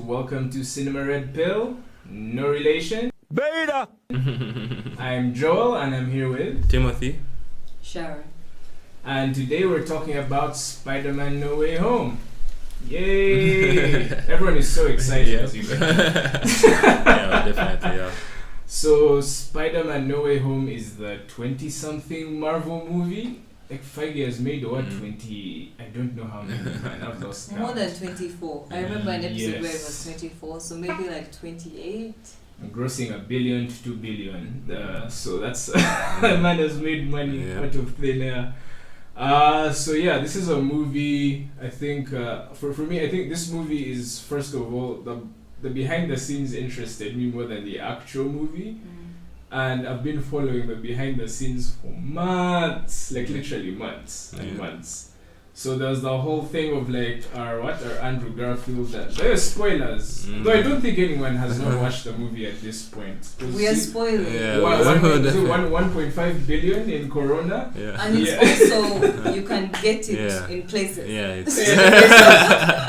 welcome to Cinema Red Pill. No relation. Beta! I'm Joel and I'm here with Timothy. Sharon. And today we're talking about Spider-Man No Way Home. Yay! Everyone is so excited as you can. Yeah, definitely, yeah. So Spider-Man No Way Home is the 20-something Marvel movie. Like 5 years made or 20, I don't know how many, man, I've lost count. More than 24. I remember an episode where it was 24, so maybe like 28. Grossing $1 billion to $2 billion. So that's man has made money out of thin air. So yeah, this is a movie. I think for me, I think this movie is, first of all, the behind the scenes interested me more than the actual movie. And I've been following the behind the scenes for months, like literally months and months. So there's the whole thing of like our Andrew Garfield. There are spoilers. Though I don't think anyone has not watched the movie at this point. We are spoiling. Yeah, 1.5 billion in Corona. Yeah. And it's also, you can get it in places. Yeah, it's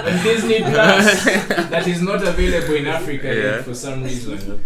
on Disney Plus that is not available in Africa yet for some reason.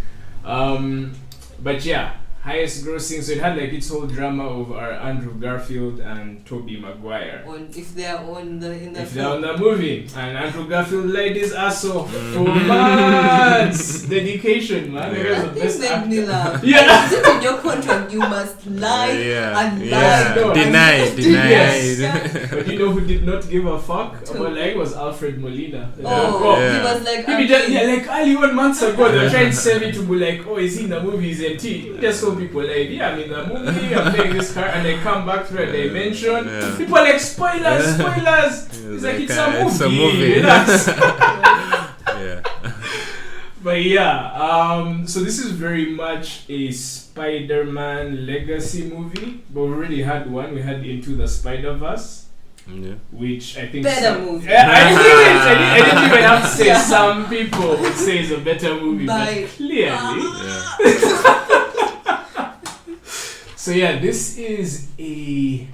But yeah, highest grossing. So it had like its whole drama of our Andrew Garfield and Tobey Maguire. If they are on the movie, and Andrew Garfield laid his ass off for months. Dedication, man. That thing made me laugh. Yeah. Is it in your contract? You must lie and lie. No, deny. Yes. But you know who did not give a fuck about like was Alfred Molina. He was like, like early 1 month ago, they were trying to sell me to be like, oh, is he in the movie? Is it he? Just so people like, yeah, I'm in the movie, I'm playing this car, and they come back through a dimension. People are like, spoilers. It's like it's a movie. Relax. Yeah. But yeah, so this is very much a Spider-Man legacy movie. But we already had one. We had Into the Spider-Verse. Yeah. Which I think better movie. Yeah, I didn't even have to say some people would say it's a better movie, but clearly. So yeah, this is a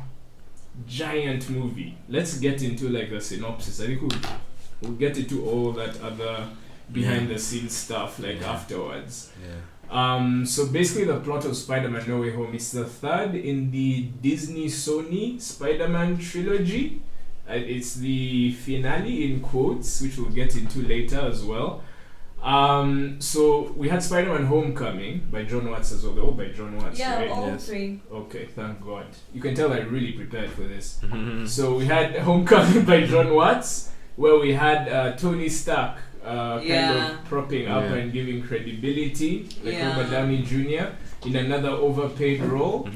giant movie. Let's get into like the synopsis. I think we'll get into all that other behind the scenes stuff like afterwards. So basically the plot of Spider-Man No Way Home is the third in the Disney Sony Spider-Man trilogy. It's the finale in quotes, which we'll get into later as well. So we had Spider-Man Homecoming by John Watts as well. They're all by John Watts, right? All three. Okay, thank God. You can tell I really prepared for this. So we had Homecoming by John Watts, where we had Tony Stark kind of propping up and giving credibility, like Robert Downey Jr. in another overpaid role.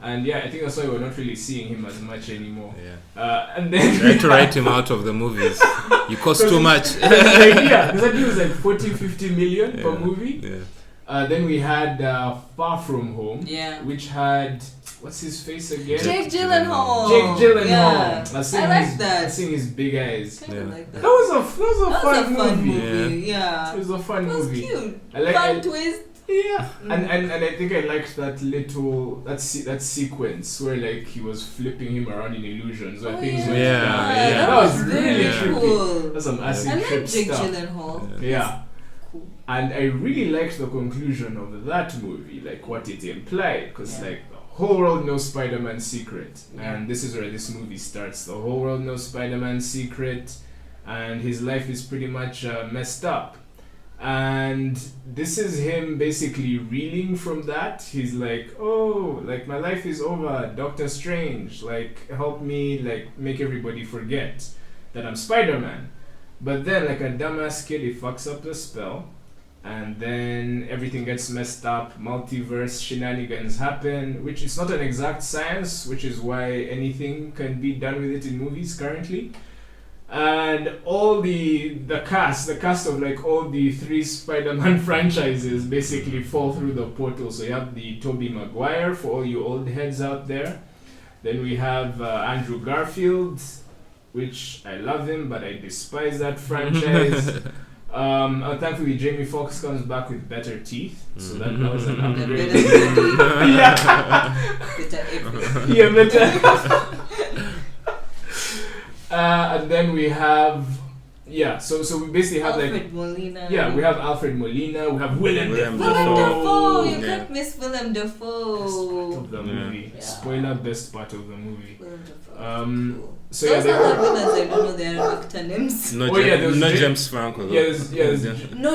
And I think that's why we're not really seeing him as much anymore. And then try to write him out of the movies. You cost too much. Because that deal was like 40-50 million per movie. Then we had Far From Home, which had, what's his face again? Jake Gyllenhaal. I like that. I seen his big eyes. Like that. That was a fun movie. It was a fun movie. It was cute. Fun twist. Yeah. And I think I liked that little that sequence where like he was flipping him around in illusions where things went down. That was really trippy. That's some acid trip stuff. Jake Gyllenhaal. Yeah. Cool. And I really liked the conclusion of that movie, like what it implied, because like the whole world knows Spider-Man's secret, and this is where this movie starts. The whole world knows Spider-Man's secret, and his life is pretty much messed up. And this is him basically reeling from that. He's like, oh, like my life is over. Doctor Strange, like help me, like make everybody forget that I'm Spider-Man. But then, like a dumbass kid, he fucks up the spell, and then everything gets messed up. Multiverse shenanigans happen, which is not an exact science, which is why anything can be done with it in movies currently. And all the cast of like all the 3 Spider-Man franchises basically fall through the portal. So you have the Tobey Maguire for all you old heads out there. Then we have Andrew Garfield, which I love him, but I despise that franchise. Thankfully, Jamie Foxx comes back with better teeth, so that was an upgrade. Better. And then we have So we basically have Alfred Molina. Yeah, we have Alfred Molina. We have Willem Dafoe. Willem Dafoe. You can't miss Willem Dafoe. Best part of the movie. Yeah. Spoiler: best part of the movie. Willem Dafoe. Cool. So those yeah, other villains, I don't know their actor names. No, there's James Franco. No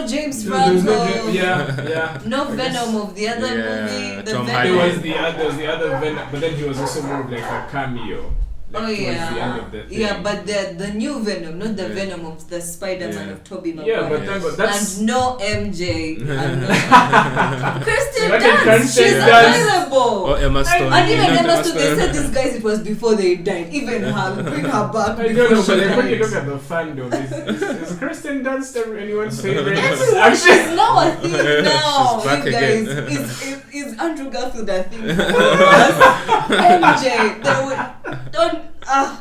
James there's Franco. yeah. No Venom of the other movie. The Tom Venom. Hardy. There was the other Venom, but then he was also more of like a cameo. Towards the end of the thing. Yeah, but the new Venom, not the Venom of the Spider-Man of Tobey Maguire. Yeah, but that's and no MJ. Kristen So Dunst, she's available. Or Emma Stone. And even Emma Stone, they said these guys, it was before they died. Even her, bring her back. I don't know, but like when you look at the fandom, is Kristen Dunst anyone's favorite? She's now a thing now. She's back You guys, again. is Andrew Garfield a thing? MJ, they would don't.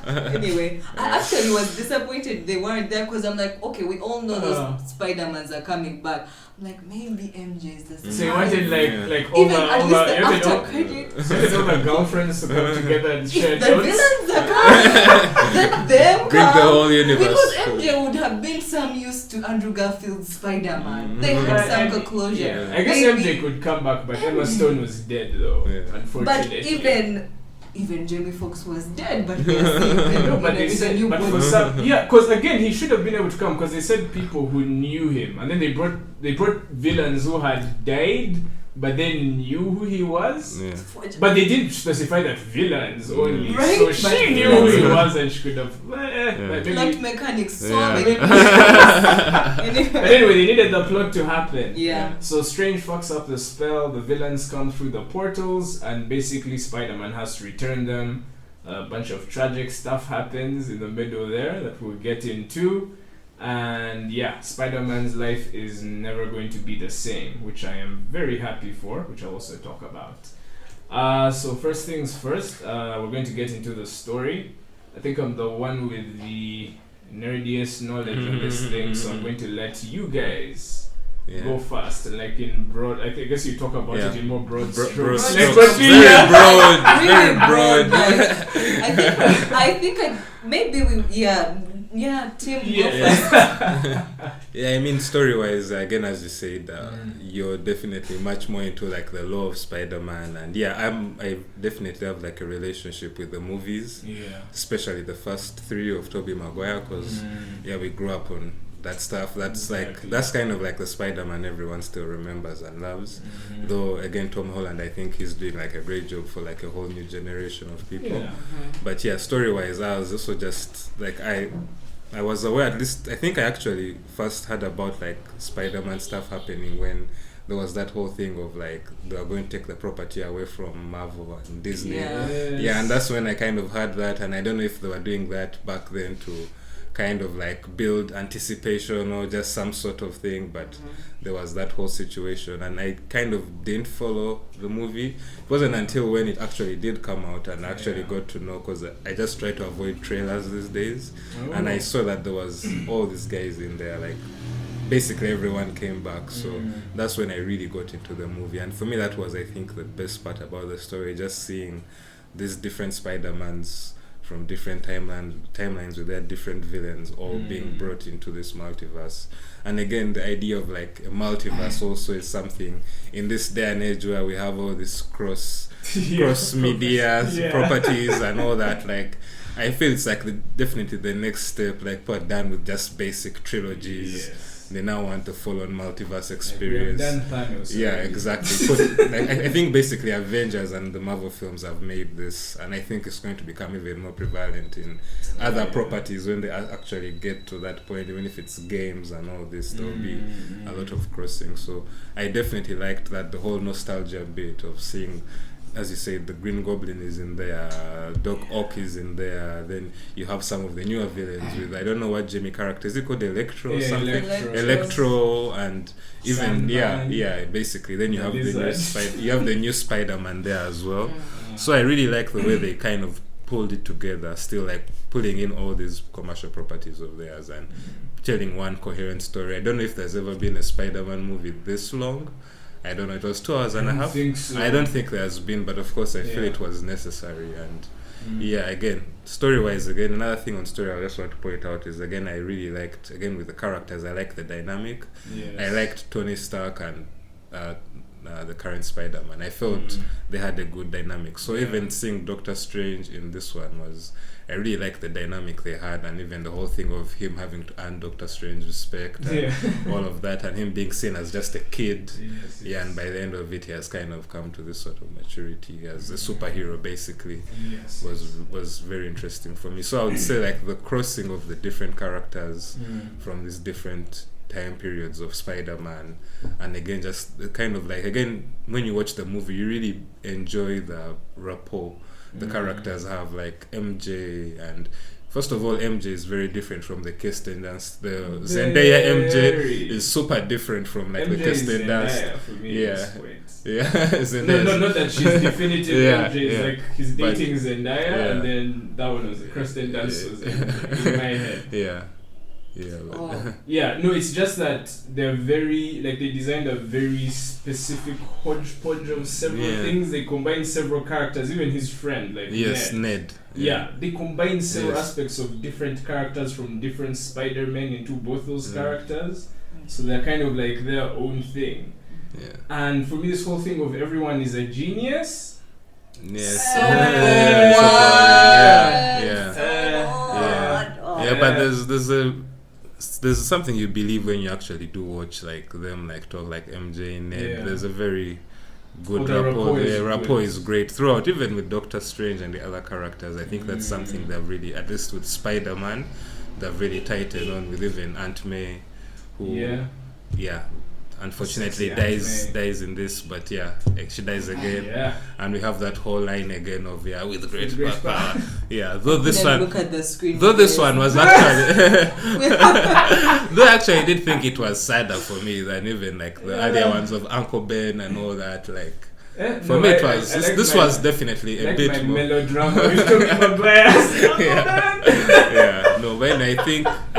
Anyway, I actually was disappointed they weren't there because I'm like, okay, we all know those Spider-Mans are coming back. I'm like, maybe MJ is the So you wanted like all even at least the after all credit. the girlfriends to come together and share If the notes. villains are coming, let them Bring the come. whole universe. Because MJ would have been some use to Andrew Garfield's Spider-Man. They had some closure. Yeah. I guess Maybe. MJ could come back, but Emma Stone was dead though. Yeah. Unfortunately. But even Jamie Foxx was dead, but we are seeing him No, but they with a said, new but body. for some, because again he should have been able to come because they said people who knew him, and then they brought villains who had died, but they knew who he was. Yeah. But they didn't specify that villains only, Right, so but she knew villains. who he was, and she could have. Plot mechanics, so Yeah. many. But Anyway. anyway, they needed the plot to happen. Yeah. So Strange fucks up the spell. The villains come through the portals, and basically Spider-Man has to return them. A bunch of tragic stuff happens in the middle there that we'll get into. And yeah, Spider-Man's life is never going to be the same, which I am very happy for, which I'll also talk about. So first things first, we're going to get into the story. I think I'm the one with the nerdiest knowledge on this thing, so I'm going to let you guys go first. Like in broad, I guess you talk about it in more broad strokes. Broad Like, strokes. but Very broad. Really Very broad. broad. I think maybe we Tim go first. Yeah, I mean, story-wise, again, as you said, you're definitely much more into like the lore of Spider-Man, and I definitely have like a relationship with the movies, especially the first 3 of Tobey Maguire, because we grew up on that stuff. That's that's kind of like the Spider-Man everyone still remembers and loves. Though again, Tom Holland, I think he's doing like a great job for like a whole new generation of people. But yeah, story-wise, I was also just like I was aware, at least I think I actually first heard about like Spider-Man stuff happening when there was that whole thing of like they were going to take the property away from Marvel and Disney. Yeah, and that's when I kind of heard that, and I don't know if they were doing that back then to kind of like build anticipation or just some sort of thing, but there was that whole situation, and I kind of didn't follow the movie. It wasn't until when it actually did come out and I actually got to know, because I just try to avoid trailers these days, and I saw that there was all these guys in there, like basically everyone came back, so that's when I really got into the movie. And for me, that was, I think, the best part about the story, just seeing these different Spider-Mans from different timelines with their different villains all being brought into this multiverse. And again, the idea of like a multiverse also is something in this day and age where we have all this cross media properties and all that. Like, I feel it's like definitely the next step. Like, we're done with just basic trilogies. They now want the full-on multiverse experience. Like we have done Thanos. Yeah, exactly. I think basically Avengers and the Marvel films have made this, and I think it's going to become even more prevalent in other properties when they actually get to that point. Even if it's games and all this, there will be a lot of crossing. So I definitely liked that, the whole nostalgia bit of seeing, as you said, the Green Goblin is in there, Doc Ock is in there, then you have some of the newer villains with, I don't know what Jamie character, is it called Electro or something? Electro, and even, Sandman. basically, then you have the new Spider-Man there as well. So I really like the way they kind of pulled it together, still like pulling in all these commercial properties of theirs and telling one coherent story. I don't know if there's ever been a Spider-Man movie this long. I don't know, it was 2 hours and a half. Think so. I don't think there has been, but of course I feel it was necessary, and Yeah, again, story-wise, again, another thing on story I just want to point out is, again, I really liked, again, with the characters, I liked the dynamic. Yes. I liked Tony Stark and the current Spider-Man. I felt they had a good dynamic. So even seeing Doctor Strange in this one I really liked the dynamic they had, and even the whole thing of him having to earn Doctor Strange's respect and all of that, and him being seen as just a kid. Yes. And by the end of it, he has kind of come to this sort of maturity as a superhero, basically. Was very interesting for me. So I would say, like, the crossing of the different characters from these different time periods of Spider-Man, and again, just the kind of, like, again, when you watch the movie, you really enjoy the rapport the characters have, like MJ. And first of all, MJ is very different from the Kirsten Dunst. The Zendaya MJ is super different from, like, the Kirsten Dunst. Zendaya. No, not that she's definitive MJ. It's like he's dating Zendaya, and then that one was Kirsten Dunst was in my head. No, it's just that they're very, like, they designed a very specific hodgepodge of several things. They combine several characters, even his friend, like Ned. They combine several aspects of different characters from different Spider-Men into both those characters. So they're kind of like their own thing. And for me, this whole thing of everyone is a genius. But there's something you believe when you actually do watch, like, them, like, talk, like MJ and Ned. There's a very good rapport. The rapport is great throughout, even with Doctor Strange and the other characters. I think that's something they've really, at least with Spider-Man, they've really tightened on, with even Aunt May, who unfortunately dies in this, but she dies again, and we have that whole line again of with great power. Though this one, look at the screen, this one was actually though actually I did think it was sadder for me than even, like, the earlier ones of Uncle Ben and all that. Like, for me, it was this was definitely a bit more melodrama. When I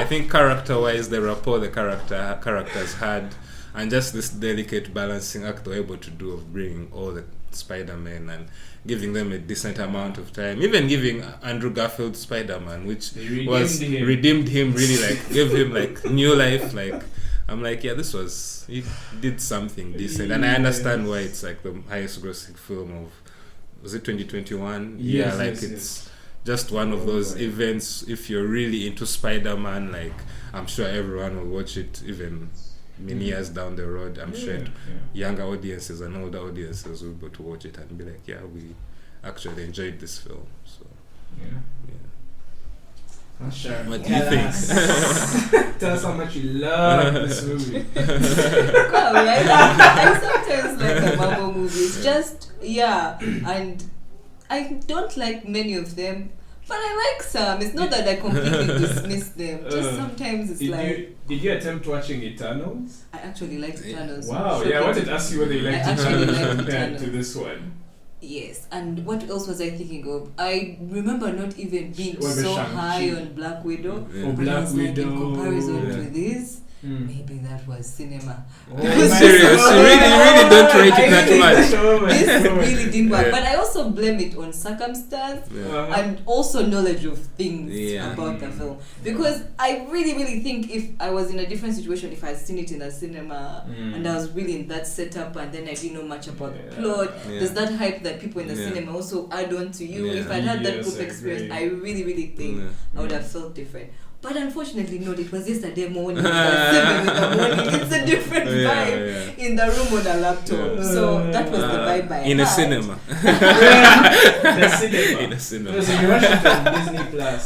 think character-wise, the rapport the characters had, and just this delicate balancing act they were able to do of bringing all the Spider-Men and giving them a decent amount of time, even giving Andrew Garfield Spider-Man, which redeemed him really, like, gave him, like, new life. Like, I'm like, he did something decent, and I understand why it's, like, the highest grossing film of, was it 2021? It's just one of those events. If you're really into Spider-Man, like, I'm sure everyone will watch it, even many years down the road. I'm sure younger audiences and older audiences will go to watch it and be like, we actually enjoyed this film. So Sharon, what do you think? Tell us how much you love this movie. I sometimes like the Marvel movies, just and I don't like many of them, but I like some. It's not that I completely dismiss them. Just sometimes it's Did you attempt watching Eternals? I actually liked Eternals. Wow, I wanted to ask you whether you liked Eternals compared to this one. Yes, and what else was I thinking of? I remember not even being so high on Black Widow. Black Widow. In comparison to this, maybe that was cinema. Serious? You really don't rate it that much. This really didn't work. But I also blame it on circumstance and also knowledge of things about the film. Because I really think if I was in a different situation, if I had seen it in the cinema and I was really in that setup and then I didn't know much about the plot, there's that hype that people in the cinema also add on to you. If I'd had that group experience, I really think I would have felt different. But unfortunately, no, it was yesterday morning. It was 7 in the morning. It's a different vibe in the room on a laptop. So that was the vibe I had. In a cinema. In a cinema. So you watched it on Disney Plus.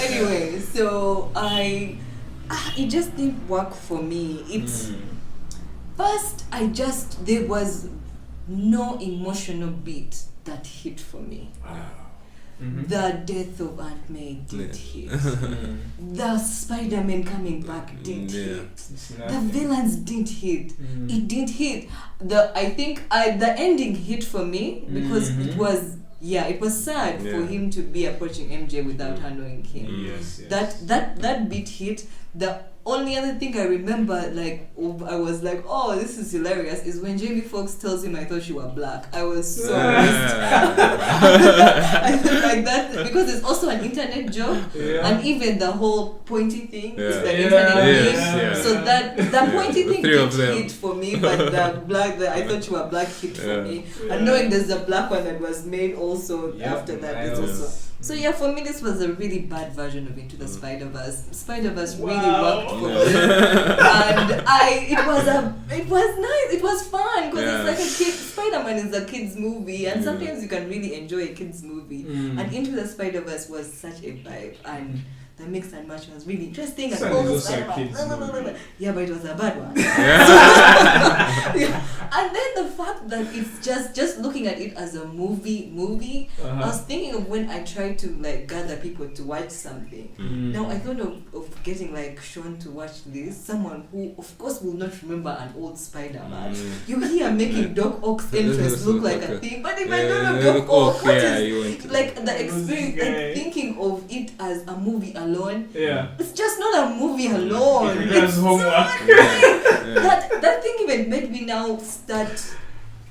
Anyway, so it just didn't work for me. It's first, there was no emotional beat that hit for me. The death of Aunt May did hit. The Spider-Man coming back did hit. The villains didn't hit. It didn't hit. I think the ending hit for me because it was sad for him to be approaching MJ without her knowing him. That beat hit. only other thing I remember, like, I was like, oh, this is hilarious, is when Jamie Foxx tells him I thought you were black. I was so pissed. I feel like that, because it's also an internet joke, and even the whole pointy thing is the internet meme. So that pointy thing did hit for me, but the I thought you were black hit for me. And knowing there's a black one that was made also after that is also. So yeah, for me this was a really bad version of Into the Spider-Verse. Spider-Verse really worked for me, and it was nice. It was fun because it's like a kid. Spider-Man is a kids movie, and sometimes you can really enjoy a kids movie. And Into the Spider-Verse was such a vibe, and the mix and match was really interesting. And all those yeah, but it was a bad one. And then the fact that it's just looking at it as a movie. I was thinking of when I tried to like gather people to watch something. Now I thought of getting like Sean to watch this. Someone who of course will not remember an old Spider-Man. You hear making Doc Ock's entrance look like a thing, but if I don't know Doc Ock, what is like the experience, like thinking of it as a movie alone. It's just not a movie alone. It's homework. That thing even made me now start.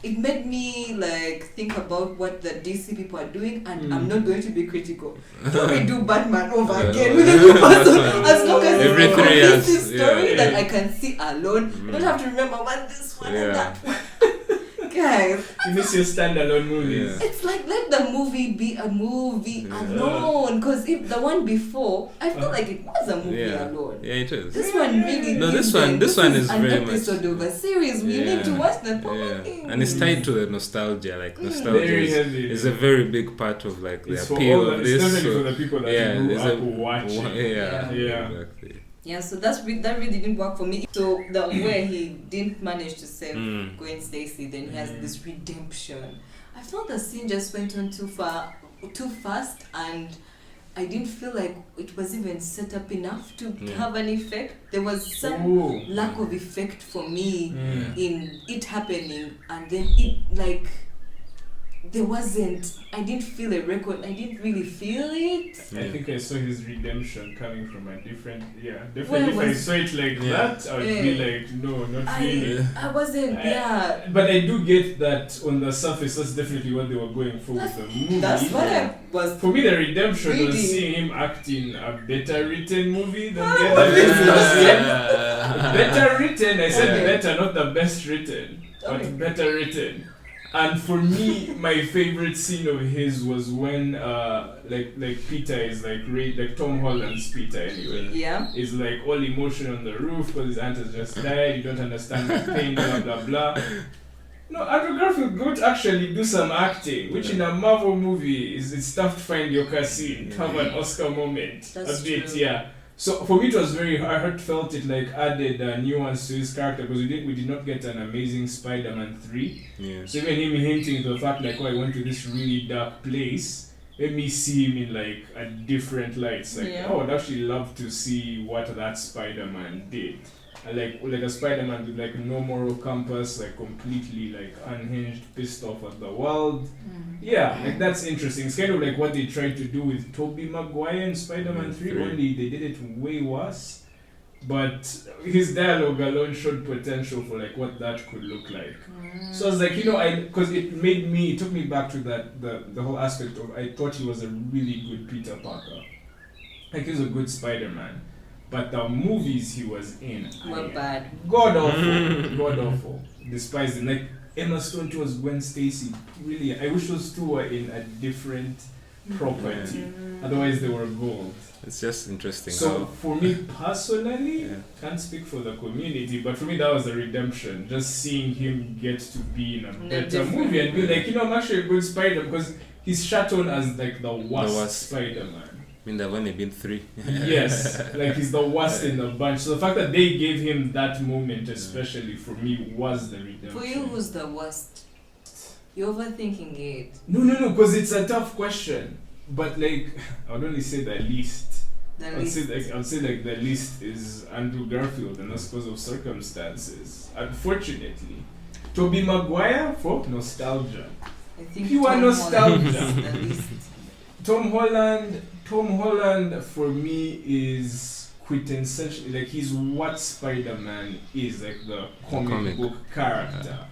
It made me like think about what the DC people are doing, and I'm not going to be critical. Don't redo Batman over again with a new person, as long as it's a cohesive story that I can see alone. I don't have to remember what this one and that one. Guys, you miss your standalone movies. It's like let the movie be a movie alone, because if the one before, I feel like it was a movie alone. Yeah, it is. This one really this one is an very much episode of a series. We need to watch the proper thing. And it's tied to the nostalgia. Like nostalgia is a very big part of like the appeal of this. Especially for the people that grew up watching. Exactly. Yeah, so that really didn't work for me. So the way he didn't manage to save Gwen Stacy, then he has this redemption. I felt the scene just went on too fast, and I didn't feel like it was even set up enough to have an effect. There was some lack of effect for me in it happening, and then it like I didn't feel a record. I didn't really feel it. I think I saw his redemption coming from a different, definitely if I saw it like that, I would be like, no, not really. I wasn't, But I do get that on the surface, that's definitely what they were going for with the movie. That's what I was. For me, the redemption was seeing him act in a better written movie than the other movies. Better written, I said better, not the best written, but better written. And for me, my favorite scene of his was when like Peter is like Tom Holland's Peter anyway. Is like all emotion on the roof because his aunt has just died. You don't understand the pain, blah blah blah. No, Andrew Garfield could actually do some acting, which in a Marvel movie it's tough to find your scene to have an Oscar moment. That's a bit, true. So for me it was very, I heartfelt. It like added nuance to his character because we did not get an Amazing Spider-Man 3. So even him hinting to the fact like, I went to this really dark place, made me see him in like a different light. It's like, I'd actually love to see what that Spider-Man did. Like a Spider-Man with like no moral compass, like completely like unhinged, pissed off at the world. Like that's interesting. It's kind of like what they tried to do with Tobey Maguire in Spider-Man 3, only they did it way worse. But his dialogue alone showed potential for like what that could look like. So I was like, because it took me back to that the whole aspect of, I thought he was a really good Peter Parker. Like he was a good Spider-Man. But the movies he was in were bad. God awful. Despised it. Like Emma Stone was Gwen Stacy. Really, I wish those two were in a different property. Otherwise, they were gold. It's just interesting. So for me personally, can't speak for the community, but for me that was a redemption. Just seeing him get to be in a better movie and be like, I'm actually a good Spider, because he's shot on as like the worst Spider-Man. I mean, there have only been 3. Yes, like he's the worst in the bunch. So the fact that they gave him that moment, especially for me, was the redemption. For you, who's the worst? You're overthinking it. No, because it's a tough question. But like, I would only say the least. I would say like the least is Andrew Garfield, and that's because of circumstances. Unfortunately, Tobey Maguire for nostalgia. I think pure nostalgia. The least. Tom Holland for me is quintessentially, like he's what Spider-Man is, like the comic book character.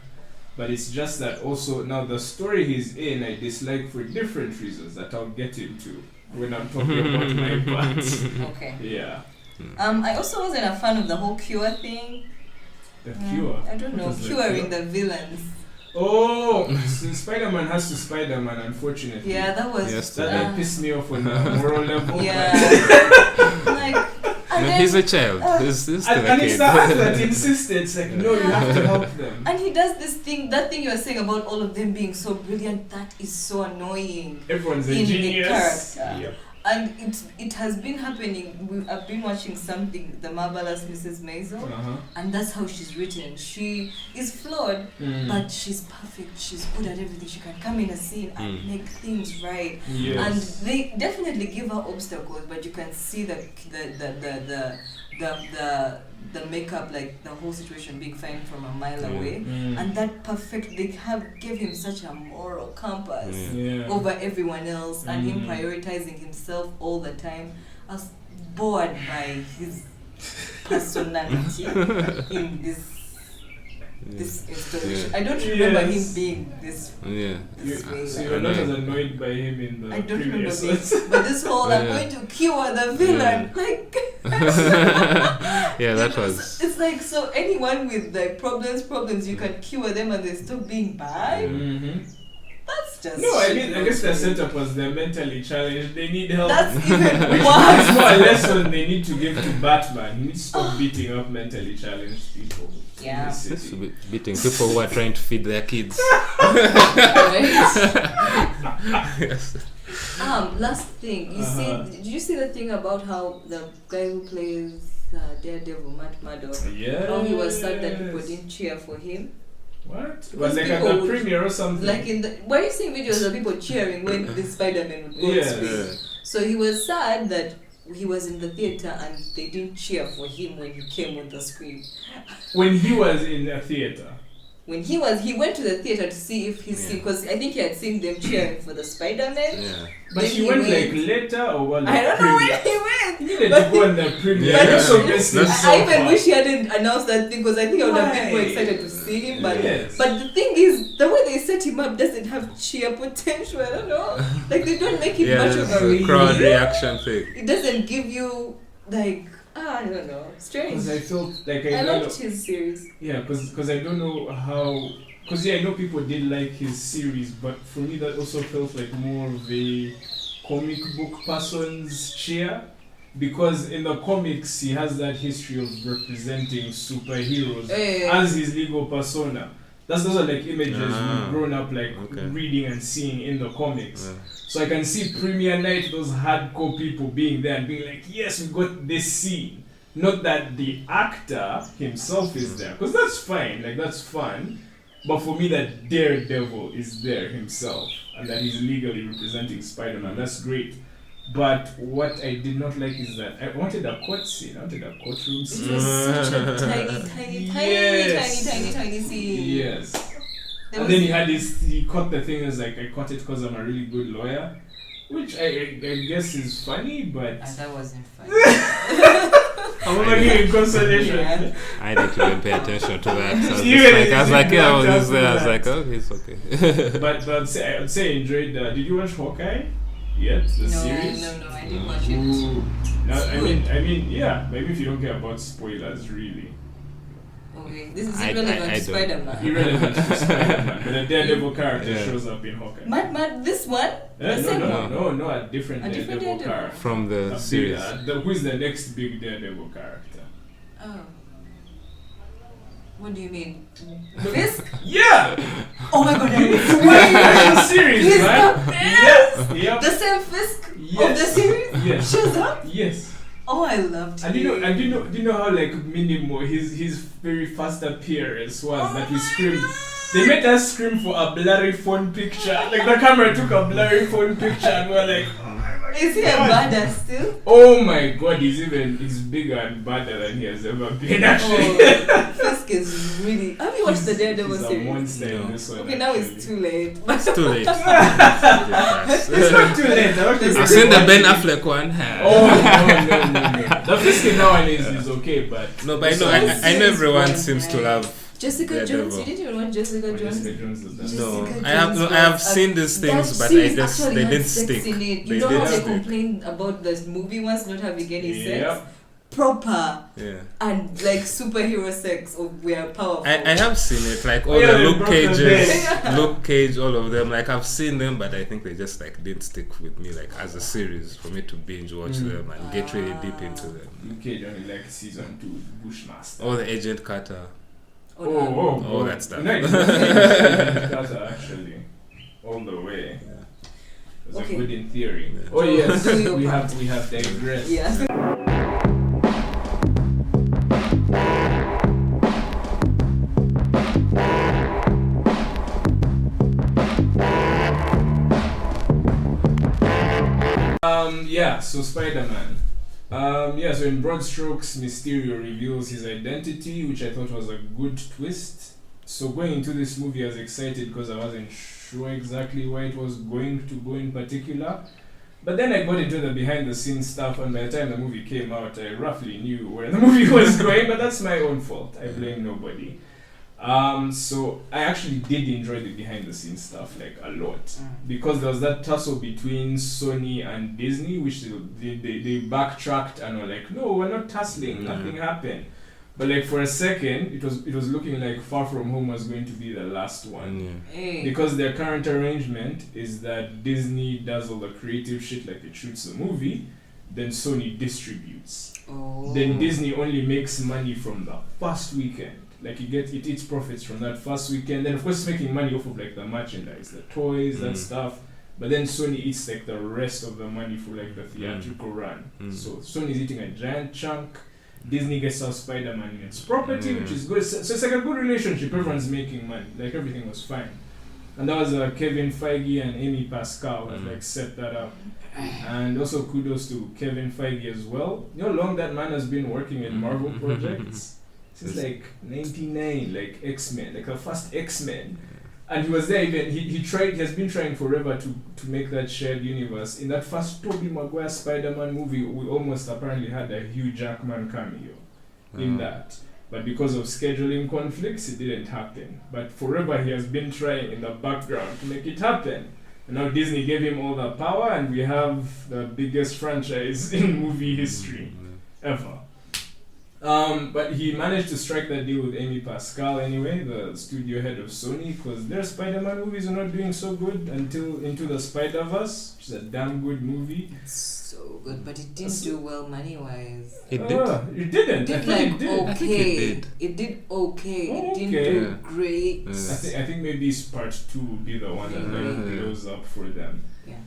But it's just that also now the story he's in I dislike for different reasons that I'll get into when I'm talking about my part. Okay. Yeah. I also wasn't a fan of the whole cure thing. The cure? I don't know, curing the villains. Oh, so Spider-Man has to Spider-Man, unfortunately. Yeah, that was... that pissed me off on a moral level. Yeah. Like... he's a child. He's still a and kid. it's the act that insisted. It's like, no, you have to help them. And he does this thing, that thing you were saying about all of them being so brilliant, that is so annoying. Everyone's a genius. Yep. And it has been happening. I've been watching something, The Marvelous Mrs. Maisel, and that's how she's written. She is flawed, but she's perfect. She's good at everything. She can come in a scene and make things right. Yes. And they definitely give her obstacles, but you can see the makeup, like the whole situation being fine from a mile away, and that perfect, gave him such a moral compass over everyone else, and him prioritizing himself all the time. I was bored by his personality in this installation. I don't remember him being this way. So you're not as annoyed by him in the I don't remember previous this, but this whole I'm going to cure the villain, like that was. It's like, so anyone with like problems, you can cure them and they stop being bad. That's just I guess they're set up as they're mentally challenged. They need help. That's even Which worse. is more a lesson they need to give to Batman. He needs to stop beating up mentally challenged people. Yeah. Beating people who are trying to feed their kids. Yes. Last thing, did you see the thing about how the guy who plays Daredevil, Matt Murdock, how he was sad that people didn't cheer for him? What? Was like at the premiere or something? Like were you seeing videos of people cheering when the Spider-Man would go on screen? So he was sad that he was in the theater and they didn't cheer for him when he came on the screen. When he was in the theater? When he went to the theater to see if he's seen, because I think he had seen them cheering for the Spider-Man. But he went like later or what? Like I don't know when he went. He needed to go on the premiere. I even wish he hadn't announced that thing, because I think I would have been more excited to see him. But but the thing is, the way they set him up doesn't have cheer potential. I don't know. Like they don't make it much of a crowd reaction thing. It doesn't give you like. I don't know. Strange. Because I felt like I liked his series. Yeah, because I don't know how. Because I know people did like his series, but for me that also felt like more of a comic book person's cheer. Because in the comics he has that history of representing superheroes as his legal persona. Those are like images we've grown up like reading and seeing in the comics. So I can see premiere night, those hardcore people being there and being like, yes, we got this scene. Not that the actor himself is there, because that's fine, like that's fun. But for me, that Daredevil is there himself and that he's legally representing Spider-Man, that's great. But what I did not like is that I wanted a court scene. I wanted a courtroom scene. It was such a tiny scene. Yes. And then he caught the thing as like, I caught it because I'm a really good lawyer. Which I guess is funny, but... And that wasn't funny. I'm not giving consolation. Yeah. I didn't even pay attention to that. So I was like, oh, he's okay. But I'd say I enjoyed Did you watch Hawkeye? Yet the series? No, I didn't watch it. No, I mean, yeah. Maybe if you don't care about spoilers, really. Okay, this is irrelevant to Spider-Man. Irrelevant to Spider-Man, but a Daredevil character shows up in Hawkeye. Matt, this one? The same one? No, a different Daredevil character from the series. Who is the next big Daredevil character? Oh. What do you mean? Fisk? Yeah! Oh my god, the series, he's right? the best! Yep. The same Fisk of the series? Yes. Shows up? Yes. Oh, I loved him. And do you know how like minimal his very first appearance was that we screamed? They made us scream for a blurry phone picture. Like the camera took a blurry phone picture and we're like, oh my god. Is he a badass still? Oh my god, he's bigger and badder than he has ever been actually. Fisk is really. Have you watched the Daredevil series? He's a monster in this one. Okay, now it's too late. It's too late. It's not too late. I've seen the Ben Affleck one. No. The Fisk now one is okay, but no, but I know everyone seems to love Jessica Jones. You didn't even watch Jessica Jones? No, I have seen these things, but they didn't stick. You know how they complained about the movie once not having any sex? Proper and like superhero sex were powerful. I have seen it, like all the Luke Cage, all of them. Like I've seen them, but I think they just like didn't stick with me like as a series for me to binge watch them and get really deep into them. Luke Cage only like season 2, Bushmaster. All the Agent Carter. All that stuff. Nice. Agent Carter actually, all the way. It was good in theory. Yeah. Oh yes, we have digressed. Yeah. So Spider-Man. So in broad strokes, Mysterio reveals his identity, which I thought was a good twist. So going into this movie, I was excited because I wasn't sure exactly where it was going to go in particular. But then I got into the behind-the-scenes stuff, and by the time the movie came out, I roughly knew where the movie was going, but that's my own fault. I blame nobody. So I actually did enjoy the behind-the-scenes stuff like a lot because there was that tussle between Sony and Disney, which they backtracked and were like, no, we're not tussling, nothing happened. But like for a second, it was looking like Far From Home was going to be the last one because their current arrangement is that Disney does all the creative shit, like it shoots the movie, then Sony distributes. Then Disney only makes money from the first weekend. Like it eats profits from that first weekend. Then of course it's making money off of like the merchandise, the toys, that stuff. But then Sony eats like the rest of the money for like the theatrical run. So Sony's eating a giant chunk. Disney gets out Spider-Man in its property, which is good. So it's like a good relationship. Everyone's making money. Like everything was fine. And that was Kevin Feige and Amy Pascal that like set that up. And also kudos to Kevin Feige as well. You know how long that man has been working in Marvel projects? Since like 99, like X-Men, like the first X-Men. And he was there even, he has been trying forever to make that shared universe. In that first Tobey Maguire Spider-Man movie, we almost apparently had a Hugh Jackman cameo in that. But because of scheduling conflicts, it didn't happen. But forever he has been trying in the background to make it happen. And now Disney gave him all the power and we have the biggest franchise in movie history ever. But he managed to strike that deal with Amy Pascal anyway, the studio head of Sony, because their Spider-Man movies are not doing so good until Into the Spider-Verse, which is a damn good movie. It's so good, but it didn't do well money-wise. It did? It didn't. It did like okay. It did okay. It didn't do great. I think maybe part 2 will be the one that like blows up for them. Yeah.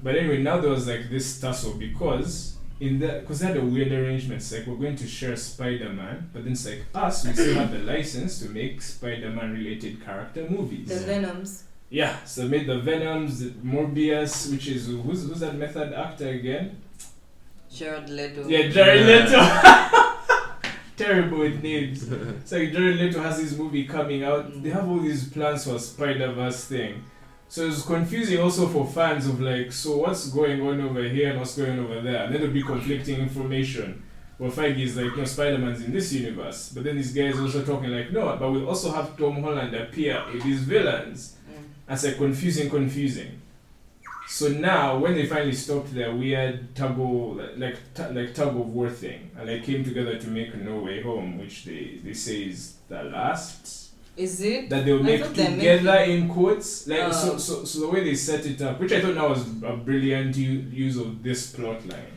But anyway, now there was like this tussle because they had a weird arrangement. It's like we're going to share Spider-Man, but then it's like we still have the license to make Spider-Man related character movies. The Venoms. Yeah, so they made the Venoms, the Morbius, which is who's that method actor again? Jared Leto. Yeah, Jared Leto. Terrible with names. It's like Jared Leto has this movie coming out. They have all these plans for a Spider-Verse thing. So it's confusing also for fans of like, so what's going on over here and what's going on over there? And then there'll be conflicting information. Well, Feige is like, no, Spider-Man's in this universe. But then these guys also talking like, no, but we'll also have Tom Holland appear with these villains. And it's like confusing. So now, when they finally stopped their weird tug of war thing, and they came together to make No Way Home, which they say is the last. Is it? That they'll make together in quotes. Like so the way they set it up, which I thought now was a brilliant use of this plot line,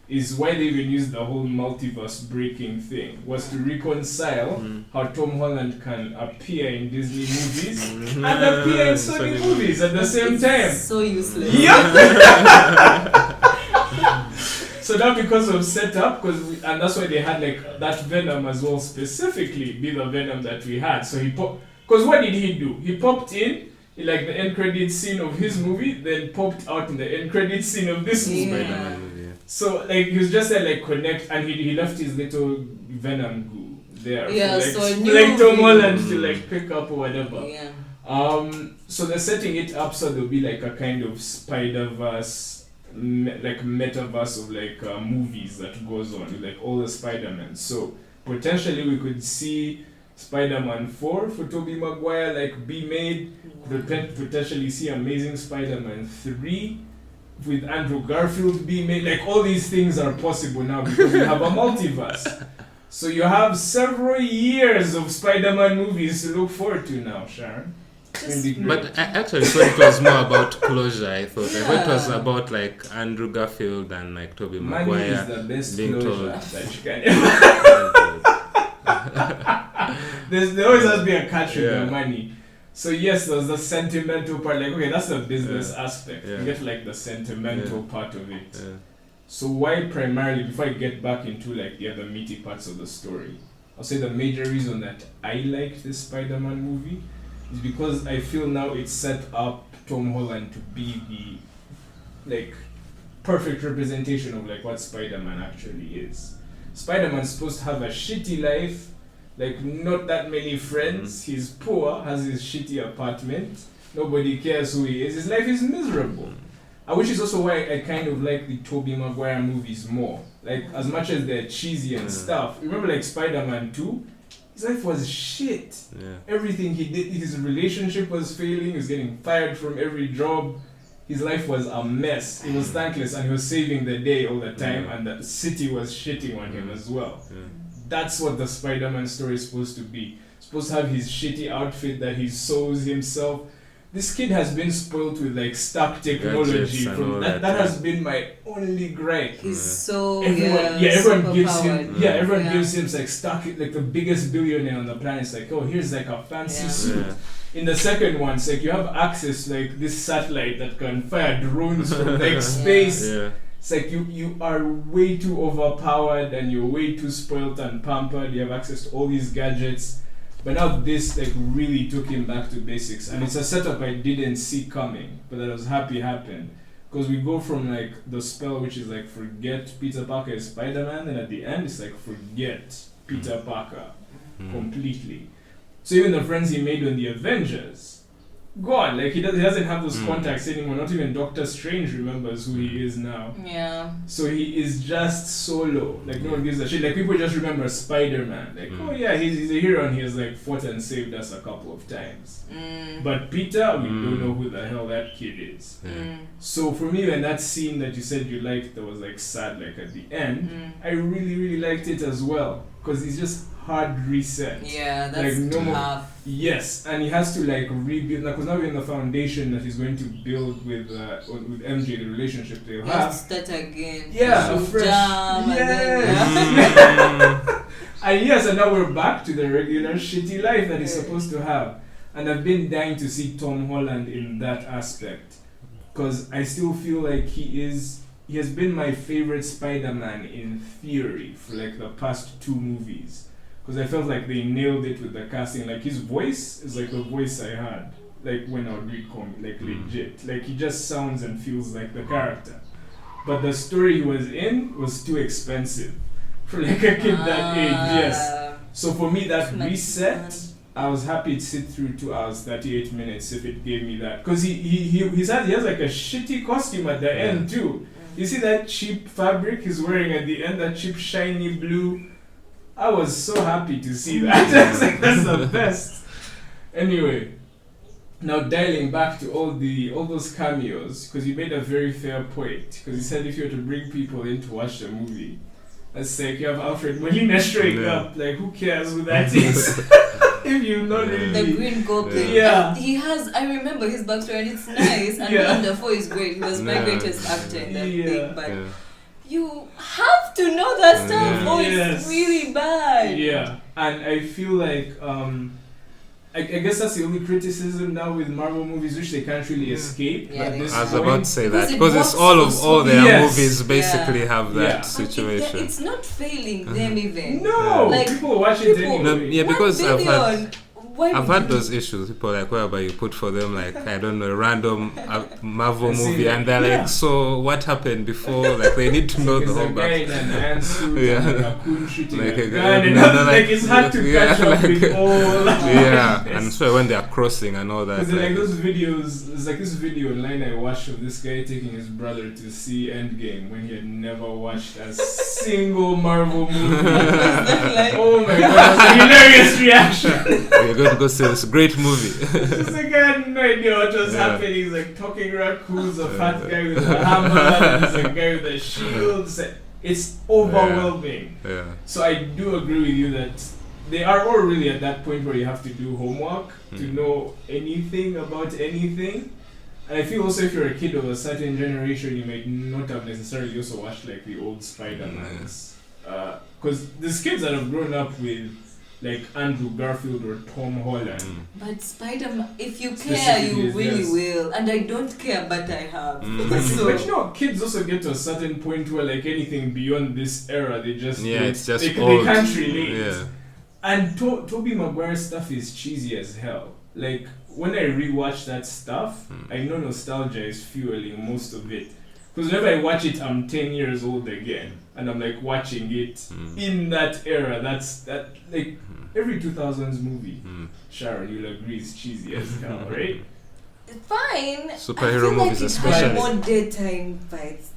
is why they even used the whole multiverse breaking thing, was to reconcile how Tom Holland can appear in Disney movies and appear in Sony movies at the same time. So useless. Yeah. So now because of setup, and that's why they had like that Venom as well specifically be the Venom that we had. So because what did he do? He popped in, like the end credit scene of his movie, then popped out in the end credit scene of this movie. Spider-Man movie. Yeah. So like he was just there like connect, and he left his little Venom goo there. Yeah, for, so like Tom Holland to like pick up or whatever. Yeah. So they're setting it up so there'll be like a kind of Spider-Verse, like metaverse of like movies that goes on with like all the Spider-Man. So potentially we could see Spider-Man 4 for Tobey Maguire like be made. Potentially see Amazing Spider-Man 3 with Andrew Garfield be made. Like all these things are possible now because we have a multiverse. So you have several years of Spider-Man movies to look forward to now, Sharon. But I actually thought it was more about closure. I thought it was about like Andrew Garfield and like Tobey Maguire. Money is the best closure that you can there always has to be a catch with the money. So yes, there's the sentimental part. Like okay, that's the business aspect. You get like the sentimental part of it. Yeah. So why primarily, before I get back into like the other meaty parts of the story, I'll say the major reason that I liked this Spider-Man movie is because I feel now it set up Tom Holland to be the like perfect representation of like what Spider-Man actually is. Spider-Man's supposed to have a shitty life, like not that many friends, he's poor, has his shitty apartment, nobody cares who he is, his life is miserable. Which is also why I kind of like the Tobey Maguire movies more. Like as much as they're cheesy and stuff. Remember like Spider-Man 2? His life was shit. Yeah. Everything he did, his relationship was failing, he was getting fired from every job. His life was a mess. He was thankless and he was saving the day all the time and the city was shitting on him as well. Yeah. That's what the Spider-Man story is supposed to be. Supposed to have his shitty outfit that he sews himself. This kid has been spoiled with like stuck technology. From that has been my only gripe. He's so everyone gives him gives him like stuck like the biggest billionaire on the planet. It's like, oh, here's like a fancy suit. In the second one, it's like you have access to like this satellite that can fire drones from like space. It's like you are way too overpowered and you're way too spoiled and pampered. You have access to all these gadgets. But now this like really took him back to basics, and it's a setup I didn't see coming, but that I was happy happened. Because we go from like the spell which is like forget Peter Parker is Spider-Man, and at the end it's like forget Peter Parker completely. So even the friends he made on the Avengers, gone. Like he doesn't have those contacts anymore. Not even Doctor Strange remembers who he is now. Yeah. So he is just solo. Like no one gives a shit. Like people just remember Spider-Man. Like oh yeah, he's a hero and he has like fought and saved us a couple of times. But Peter, we don't know who the hell that kid is. So for me, when that scene that you said you liked that was like sad, like at the end, I really really liked it as well because he's just hard reset. Yeah, that's like, tough. Yes, and he has to like rebuild because now we're in the foundation that he's going to build with MJ, the relationship they'll have. Start again. Yeah, a fresh. And yes, and now we're back to the regular shitty life that he's supposed to have. And I've been dying to see Tom Holland in that aspect because I still feel like he has been my favorite Spider-Man in theory for like the past 2 movies. Because I felt like they nailed it with the casting. Like his voice is like the voice I had, like when I would read comic, like legit. Like he just sounds and feels like the character. But the story he was in was too expensive for like a kid that age. Yes. So for me, that reset, I was happy to sit through 2 hours 38 minutes if it gave me that. Because he has like a shitty costume at the end too. You see that cheap fabric he's wearing at the end, that cheap shiny blue. I was so happy to see that. That's the best. Anyway, now dialing back to all those cameos, because you made a very fair point. Because you said if you were to bring people in to watch the movie, let's say you have Alfred Molina showing up, like who cares who that is? If you know the Green Goblin. Yeah. He has. I remember his backstory, and it's nice. And Willem Dafoe is great. He was my greatest actor in that thing, but. You have to know that stuff or it's really bad. Yeah, and I feel like I guess that's the only criticism now with Marvel movies which they can't really escape. Yeah, I was about to say that because it's all their movies basically have that situation. It's not failing them even. No, like people watch it anyway. No, because I've had I've had those issues. People like whereby you put for them like I don't know, random Marvel movie, and they're like, so what happened before? Like they need to know the whole backstory. And a raccoon shooting like a gun, like it's hard to catch up with all. Yeah, and so when they are crossing and all that. Like those videos, it's like this video online I watched of this guy taking his brother to see Endgame when he had never watched a single Marvel movie. Oh my god, that's a hilarious reaction. You're going to go see this great movie. It's like I had no idea what was happening. He's like talking raccoons, a fat guy with a hammer, and there's a guy with a shield. It's overwhelming. Yeah. So I do agree with you that they are all really at that point where you have to do homework to know anything about anything. And I feel also if you're a kid of a certain generation, you might not have necessarily also watched like the old Spider-Mans. Because there's kids that have grown up with like Andrew Garfield or Tom Holland. But Spider-Man, if you care, you really will. And I don't care, but I have. But you know, kids also get to a certain point where like anything beyond this era, they just it's just they can't relate. Yeah. And Tobey Maguire's stuff is cheesy as hell. Like when I rewatch that stuff, I know nostalgia is fueling most of it. Because whenever I watch it, I'm 10 years old again, and I'm like watching it in that era. That's like every 2000s movie. Sharon, you'll agree, is cheesy as hell, right? Fine. Superhero movies, especially. More daytime fights.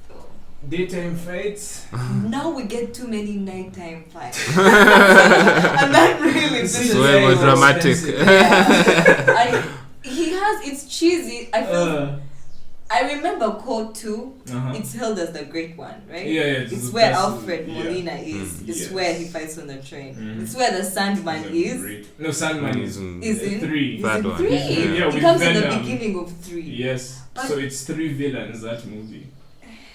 Daytime fights. Now we get too many nighttime fights, and that really is way more dramatic. He has. It's cheesy. I feel. I remember Core 2. It's held as the great one, right? Yeah. It's where Alfred Molina is. It's where he fights on the train. It's where the Sandman is. Great. No, Sandman is in 3. He's in 3. Yeah, he comes in the beginning of 3. Yes. But so it's 3 villains, that movie.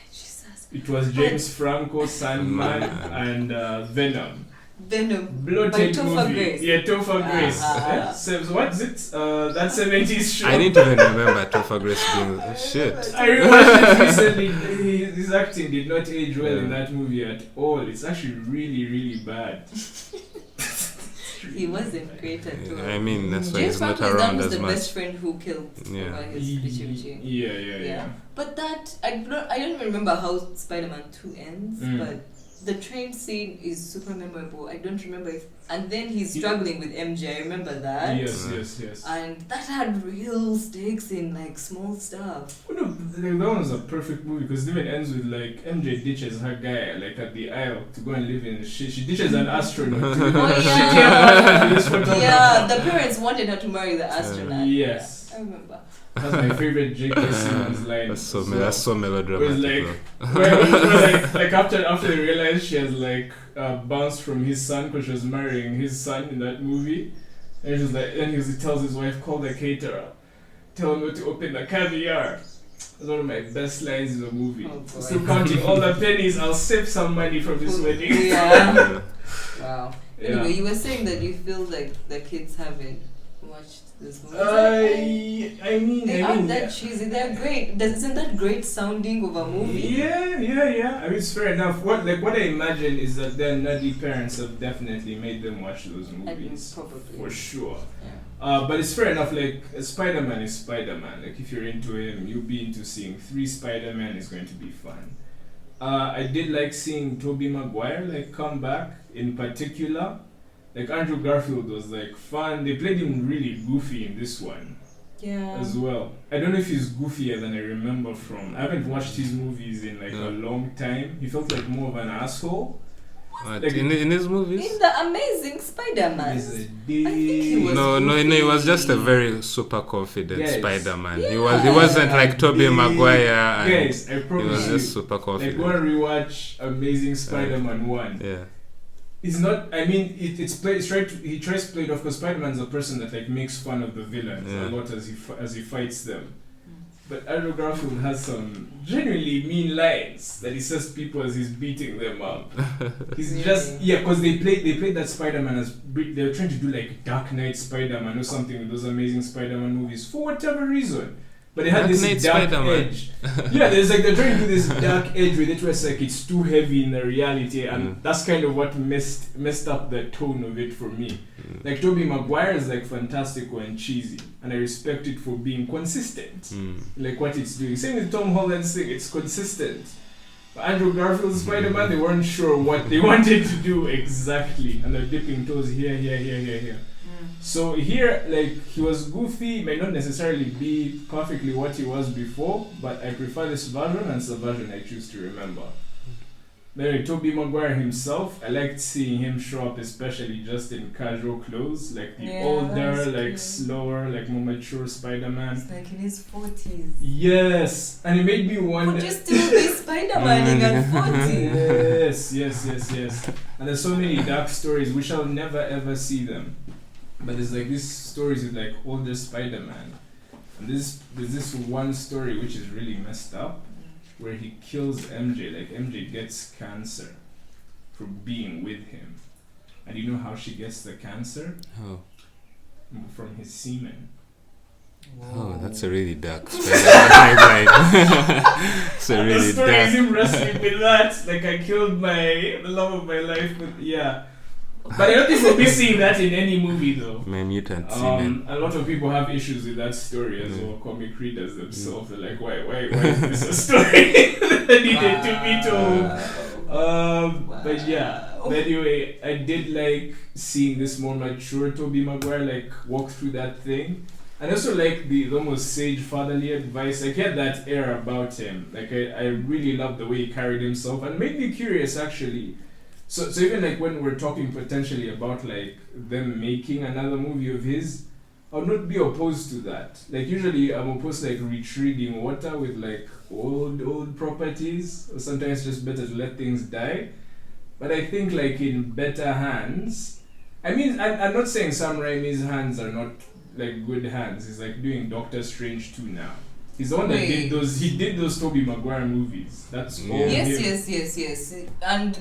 Jesus. It was James Franco, Sandman, and Venom. Bloated movie. Grace. Yeah, Topher Grace. So what's it? That 70s show. I didn't even remember Topher Grace being shit. I rewatched it recently. His acting did not age well in that movie at all. It's actually really, really bad. He wasn't great at all. I mean, that's why he's not around as much. The best friend who killed over his bitchy. Yeah. But that I don't even remember how Spider-Man 2 ends, but the train scene is super memorable. I don't remember if... And then he's struggling with MJ. I remember that. Yes. And that had real stakes in, like, small stuff. Oh, no, that was a perfect movie because it even ends with, like, MJ ditches her guy, like, at the aisle to go and live in the shit. She ditches an astronaut. Yeah, the parents wanted her to marry the astronaut. Yes. I remember. That's my favorite J.K. Simmons line. That's so melodramatic. Like after they realized she has like bounced from his son because she was marrying his son in that movie, and she's like, and he tells his wife, call the caterer, tell him not to open the caviar. That's one of my best lines in the movie. Still counting all the pennies. I'll save some money from this wedding. Yeah. Wow. Anyway, you were saying that you feel like the kids haven't watched this movie. I mean, they aren't that cheesy. They're great. Isn't that great sounding of a movie? Yeah. I mean, it's fair enough. What I imagine is that their nerdy parents have definitely made them watch those movies. Probably. For sure. Yeah. But it's fair enough. Like Spider-Man is Spider-Man. Like if you're into him, you'll be into seeing 3 Spider-Man is going to be fun. I did like seeing Tobey Maguire like come back in particular. Like Andrew Garfield was like fun. They played him really goofy in this one. Yeah. As well. I don't know if he's goofier than I remember from. I haven't watched his movies in like a long time. He felt like more of an asshole. What, like in his movies? In the Amazing Spider-Man. I think he was No, he was just a very super confident Spider-Man. He wasn't like Tobey Maguire and guys, I promise he was just super confident. Like go and rewatch Amazing Spider-Man 1. Yeah. It's not. I mean, it's played. He tries to play it off because Spider-Man's a person that like makes fun of the villains a lot as he fights them. But Andrew Garfield has some genuinely mean lines that he says to people as he's beating them up. He's just because they played that Spider-Man as they were trying to do like Dark Knight Spider-Man or something with those Amazing Spider-Man movies for whatever reason. But it had this dark edge. Yeah, there's like they're trying to do this dark edge with it where it's like it's too heavy in the reality, and that's kind of what messed up the tone of it for me. Like Tobey Maguire is like fantastical and cheesy, and I respect it for being consistent. Like what it's doing. Same with Tom Holland's thing, it's consistent. But Andrew Garfield's Spider-Man, they weren't sure what they wanted to do exactly, and they're dipping toes here. So here, like, he was goofy, may not necessarily be perfectly what he was before, but I prefer this version, and it's the version I choose to remember. Then Tobey Maguire himself, I liked seeing him show up, especially just in casual clothes, like the older, like slower, like more mature Spider-Man. It's like in his 40s. Yes, and it made me wonder. Could you still be Spider-Man at 40? Yes. And there's so many dark stories, we shall never ever see them. But there's like these stories with like older Spider-Man, and there's this one story which is really messed up, where he kills MJ. Like MJ gets cancer from being with him, and you know how she gets the cancer? Oh. From his semen. Oh, that's a really dark Spider-Man. It's a really the story dark. is him wrestling with that. Like I killed the love of my life, but yeah. But I don't think we'll be seeing that in any movie though. My mutant semen. A lot of people have issues with that story as well. Comic readers themselves, they're like, why is this a story that needed to be told? But yeah. But anyway, I did like seeing this more mature Tobey Maguire like walk through that thing. And also like the almost sage fatherly advice. Like he had that air about him. Like I really loved the way he carried himself, and made me curious actually. So even like when we're talking potentially about like them making another movie of his, I would not be opposed to that. Like usually I'm opposed to like retreading water with like old properties, or sometimes it's just better to let things die. But I think like in better hands, I mean I'm not saying Sam Raimi's hands are not like good hands. He's like doing Doctor Strange 2 now. He's the one that did those. He did those Tobey Maguire movies. That's all. Yes. And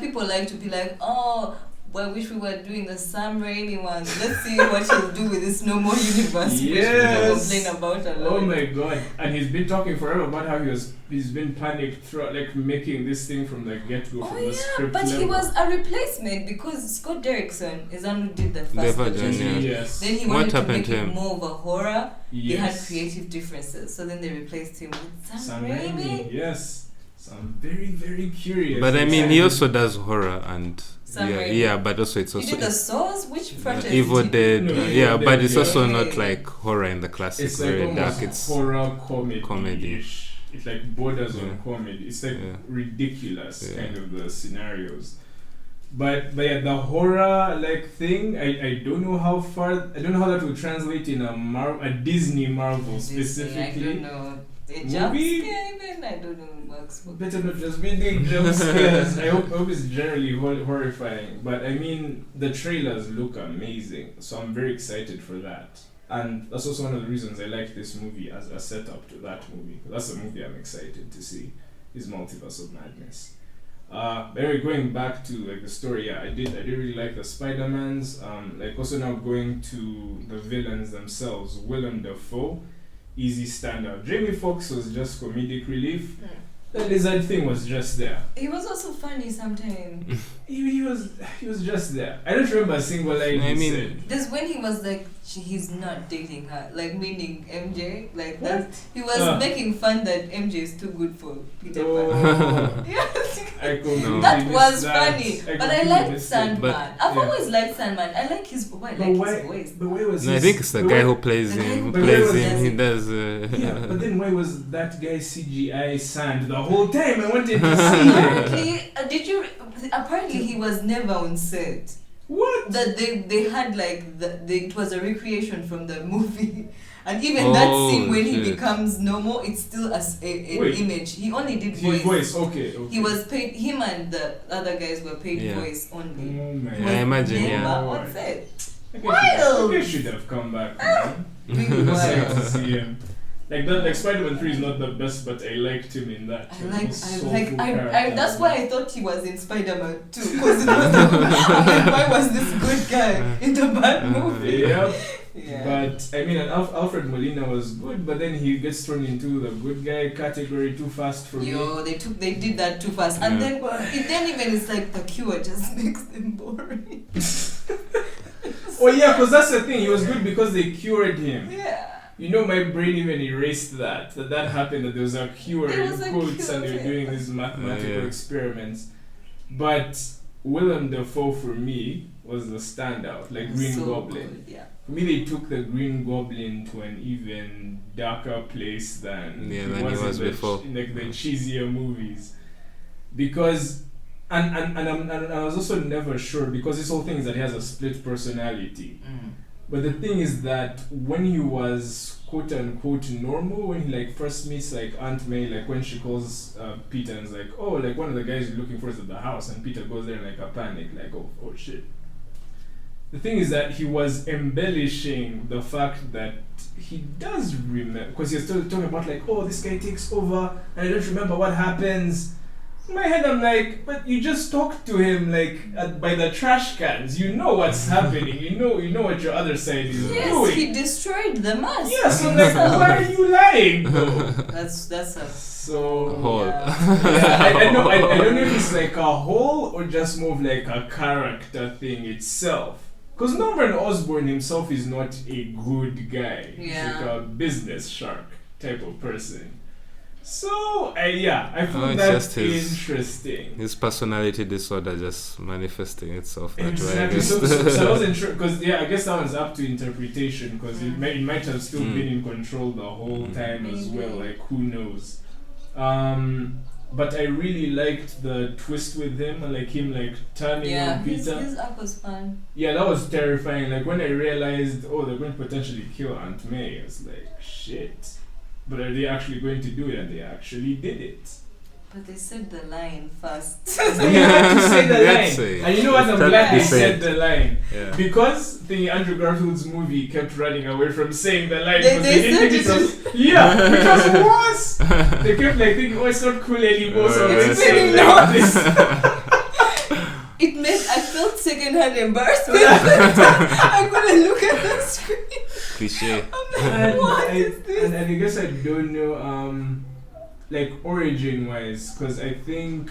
people like to be like, oh, well, I wish we were doing the Sam Raimi ones. Let's see what he'll do with this No More Universe. Yes. Which people complain about a lot. Oh my god! And he's been talking forever about how he's been panicked throughout like making this thing from the get-go from the script but level. He was a replacement because Scott Derrickson is who did the first version. Yes. Then he wanted to make it more of a horror. They had creative differences, so then they replaced him with Sam Raimi. Yes. So I'm very, very curious. But I mean, he also does horror and Sam but also it's also. He did the Saws, which franchise? Evil Dead. No, but it's also not like horror in the classic. It's like very dark. It's horror comedy. Comedy. It's like borders on comedy. It's like ridiculous kind of the scenarios. But yeah, the horror like thing, I don't know how that will translate in a Disney Marvel specifically. I don't know. A jump scare even? I don't know. Better not just be doing jump scares. I hope it's generally horrifying. But I mean, the trailers look amazing, so I'm very excited for that. And that's also one of the reasons I like this movie as a setup to that movie. That's the movie I'm excited to see, is Multiverse of Madness. Anyway, going back to like the story, I did really like the Spider-Mans. Like also now going to the villains themselves, Willem Dafoe, easy standout. Jamie Foxx was just comedic relief. The lizard thing was just there. He was also funny sometimes. he was just there. I don't remember a single line he said. There's when he was like, he's not dating her, like meaning MJ, like that. He was making fun that MJ is too good for Peter Pan. Yes. That was funny. But I liked Sandman. I've always liked Sandman. I like his voice. But why was I think it's the guy who plays him. He does. But then why was that guy CGI sand the whole time? I wanted to see him. Apparently he was never on set. What? That they had like it was a recreation from the movie, and even that scene when he becomes normal, it's still an image. He only did voice. Okay. He was paid. Him and the other guys were paid voice only. Oh my! I imagine. On set. I should have come back. Really wild. To see him. Like that, like Spider-Man 3 is not the best, but I liked him in that. That's why I thought he was in Spider-Man 2, because why was this good guy in the bad movie? Yep. Yeah. But I mean, Alfred Molina was good, but then he gets thrown into the good guy category too fast for me. They did that too fast, and then it's like the cure just makes them boring. Oh yeah, because that's the thing. He was good because they cured him. Yeah. You know, my brain even erased that happened, that there was a cure in quotes and they were doing these mathematical experiments. But Willem Dafoe for me was the standout, like Green Goblin. Good, yeah. For me, they took the Green Goblin to an even darker place than he was before. In like the cheesier movies. Because and I was also never sure, because this whole thing is that he has a split personality. But the thing is that when he was quote unquote normal, when he like first meets like Aunt May, like when she calls Peter and is like, oh, like one of the guys you're looking for is at the house, and Peter goes there in like a panic, like oh shit. The thing is that he was embellishing the fact that he does remember, because he's still talking about like, oh, this guy takes over and I don't remember what happens. In my head, I'm like, but you just talked to him like by the trash cans. You know what's happening. You know what your other side is doing. Yes, he destroyed the mask. Yeah, so like, why are you lying though? That's a hole. I don't know if it's like a hole or just more of like a character thing itself. Because Norman Osborn himself is not a good guy. He's like a business shark type of person. So, I found that interesting. His personality disorder just manifesting itself that exactly. way. So I wasn't sure, because I guess that one's up to interpretation, because it might have still been in control the whole time as well, like who knows. But I really liked the twist with him, and like him like turning on Peter. His arc was fun. Yeah, that was terrifying. Like when I realized, oh, they're going to potentially kill Aunt May, I was like, shit. But are they actually going to do it? And they actually did it. But they said the line first. They had to say the line. And you know what? I'm glad they said the line. Yeah. Because the Andrew Garfield's movie kept running away from saying the line. They said it was... Yeah, because it was. They kept like thinking, oh, it's not cool anymore. So it's really not. It meant I felt secondhand embarrassment. I couldn't look at the screen. Cliche. What is this? And I guess I don't know, like origin wise, because I think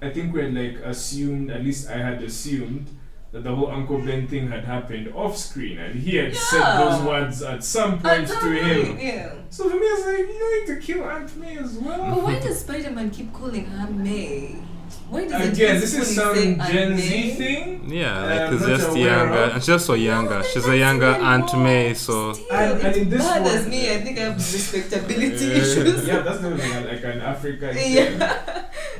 we had like assumed, at least I had assumed, that the whole Uncle Ben thing had happened off screen, and he had said those words at some point to him. Yeah. So for me, I was like, you need to kill Aunt May as well. But why does Spider-Man keep calling her May? Why does again, this is some Gen Z thing. Yeah, like it's just younger, and she's also younger. She's a younger Aunt May, so. And in this bothers one, me. I think I have respectability issues. Yeah, that's not like an African thing.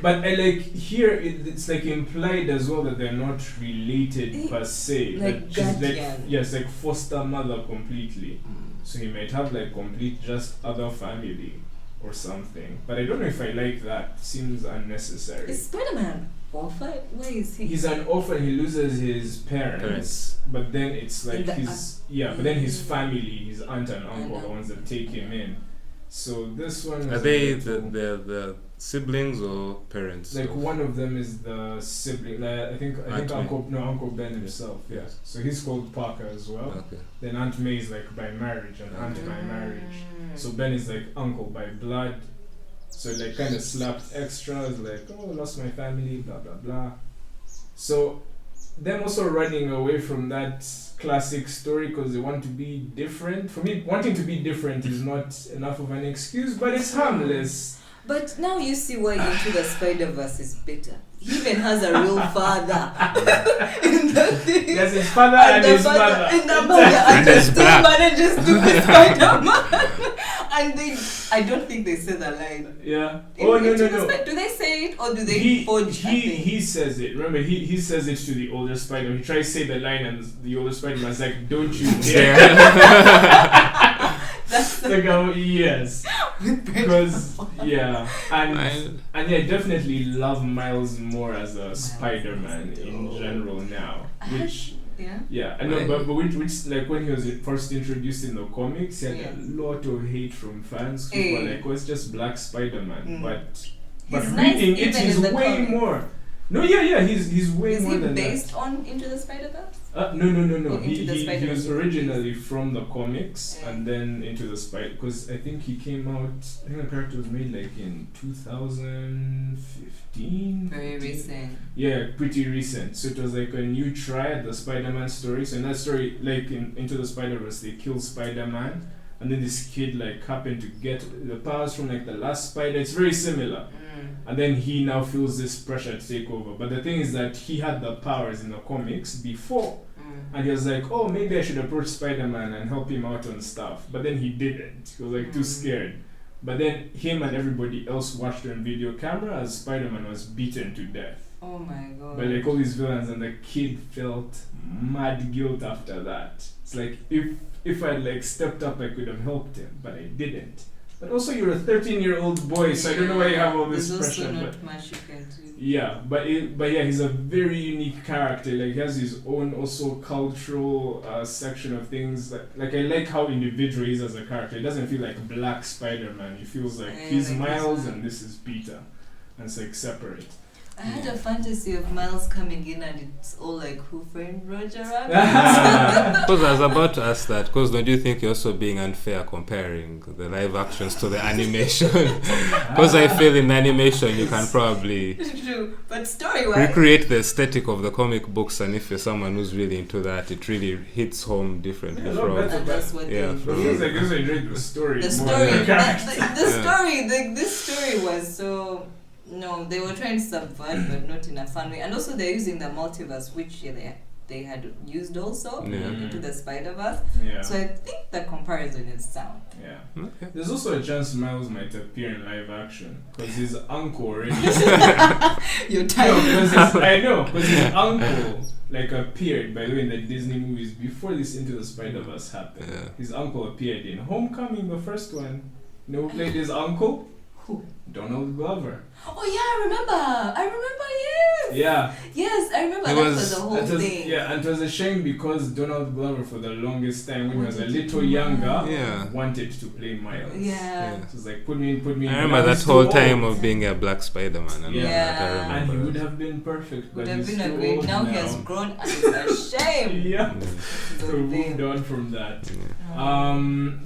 But I like here it's like implied as well that they're not related per se. Like she's like foster mother completely. So he might have like complete just other family or something. But I don't know if I like that. Seems unnecessary. Is Spider-Man orphan? Why is he? He's an orphan. He loses his parents. But then it's like but then his family, his aunt and uncle, are the ones that take him in. So this one are they the siblings or parents? Like one of them is the sibling. Like, I think Uncle Ben himself. Yeah. So he's called Parker as well. Okay. Then Aunt May is like by marriage and aunt by marriage. So Ben is like uncle by blood. So it like kind of slapped extras like, oh, lost my family, blah blah blah. So them also running away from that classic story because they want to be different. For me, wanting to be different is not enough of an excuse, but it's harmless. But now you see why Into the Spider-Verse is better. He even has a real father in the thing. Yes, his father and his mother. And the mother and still manages to be Spider-Man. And I don't think they say the line. Yeah. No. Do they say it or do they forge he says it. Remember, he says it to the older Spider-Man. He tries to say the line and the older Spider-Man's like, don't you dare. That's the like, yes. Because, yeah. And I definitely love Miles more as a Spider-Man in general now. Which... Yeah, I know, but which like when he was first introduced in the comics, he had a lot of hate from fans. People were like, "Oh, it's just Black Spider-Man," but reading it is way more. No, he's way more than that. Is he based on Into the Spider-Verse? No. Or into the He Spider-Man was movies? originally from the comics Yeah. and then into the Spider, because I think he came out. I think the character was made like in 2015. Very 15. recent. Yeah, pretty recent. So it was like a new try at the Spider-Man story. So in that story, like in Into the Spider-Verse, they kill Spider-Man, and then this kid like happened to get the powers from like the last Spider. It's very similar. And then he now feels this pressure to take over. But the thing is that he had the powers in the comics before. And he was like, oh, maybe I should approach Spider-Man and help him out on stuff. But then he didn't. He was like too scared. But then him and everybody else watched on video camera as Spider-Man was beaten to death. Oh my god. By like all these villains, and the kid felt mad guilt after that. It's like if I'd like stepped up, I could have helped him, but I didn't. But also you're a 13-year-old boy, so I don't know why you have all this There's pressure. also But not much you can do. yeah, but yeah, he's a very unique character. Like he has his own also cultural section of things. Like I like how individual he is as a character. He doesn't feel like Black Spider-Man. He feels like he's like Miles and this is Peter, and it's like separate. I had a fantasy of Miles coming in and it's all like Who Framed Roger Rabbit? Because I was about to ask that, because don't you think you're also being unfair comparing the live actions to the animation? Because I feel in animation you can probably True, but story-wise, recreate the aesthetic of the comic books, and if you're someone who's really into that, it really hits home differently Yeah, from... better. and that's what Yeah, they But feels like you also enjoyed the story the more story, than the character. this story was so. No, they were trying to subvert, but not in a fun way. And also, they're using the multiverse, which they had used also into the Spider-Verse. Yeah. So I think the comparison is sound. Yeah. Okay. There's also a chance Miles might appear in live action because his uncle already. You're No, tired. I know, because his uncle like appeared, by the way, in the Disney movies before this Into the Spider-Verse happened. Yeah. His uncle appeared in Homecoming, the first one. You know who played his uncle? Who? Donald Glover. Oh yeah, I remember, yes. Yeah. Yes, I remember It that was- was the whole It was, thing. yeah, and it was a shame because Donald Glover, for the longest time, when he was a little younger, Yeah. wanted to play Miles. Yeah. So it was like, put me in. I Now remember that he's whole too time old. of being a Black Spider-Man. And all Yeah. that, I Yeah. And he remember. would have been perfect, Would but have he's been a too great. old Now he has grown and it's a shame. Yeah. Mm. So we moved on from that.